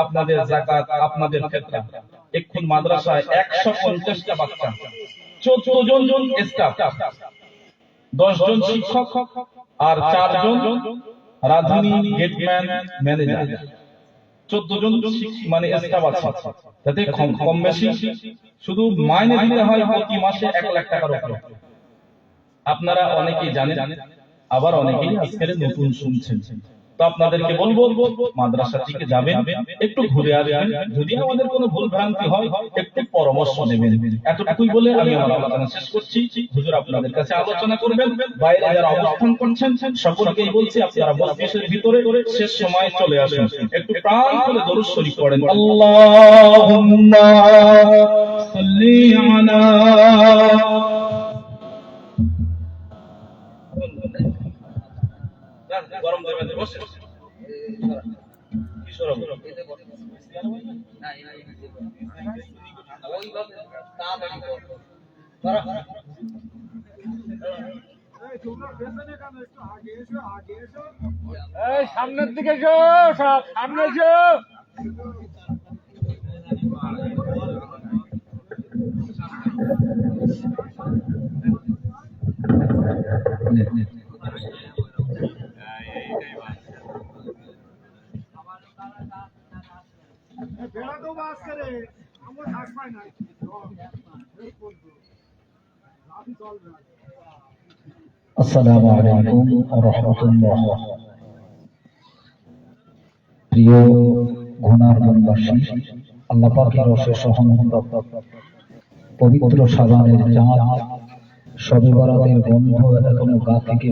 আপনাদের যাকাত, আপনাদের ফিতরা, এখন মাদ্রাসায় 150টা বাচ্চা, 14 জন স্টাফ, 10 জন শিক্ষক আর 4 জন রাধুনী, গেটম্যান, ম্যানেজার, 14 জন মানে স্টাফ আছে। তাতে কম বেশি শুধু মাইনে দিতে হয় প্রতি মাসে 1 লাখ টাকার উপরে। আপনারা অনেকেই জানেন, আবার অনেকেই আজকের নতুন শুনছেন। তো আপনাদেরকে বলবো মাদ্রাসা থেকে যাবেন, একটু ঘুরে আসবেন, যদি আমাদের কোনো ভুল ভ্রান্তি হয় একটু পরামর্শ নেবেন। এতটুকুই বলে আমি আমার আলোচনা শেষ করছি। হুজুর আপনাদের কাছে আলোচনা করবেন, বাইরে যারা অবস্থান করছেন সকলকেই বলছি আপনারা মসজিদের ভিতরে শেষ সময় চলে আসুন, একটু প্রাণ খুলে দরুদ শরীফ পড়েন। আল্লাহুম্মা সাল্লি আলা গরম দেবেন, বসে কি সরব না ওইভাবে তাড়াতাড়ি করো, এই সামনের দিকে এসো, সব সামনে এসো। আসসালামু আলাইকুম ওয়া রাহমাতুল্লাহ। প্রিয় ঘোনারবনবাসী, আল্লাহ পাকের অশেষ রহমত, পবিত্র শাবানের চাঁদ, শবে বরাতের গন্ধ এখনো গা থেকে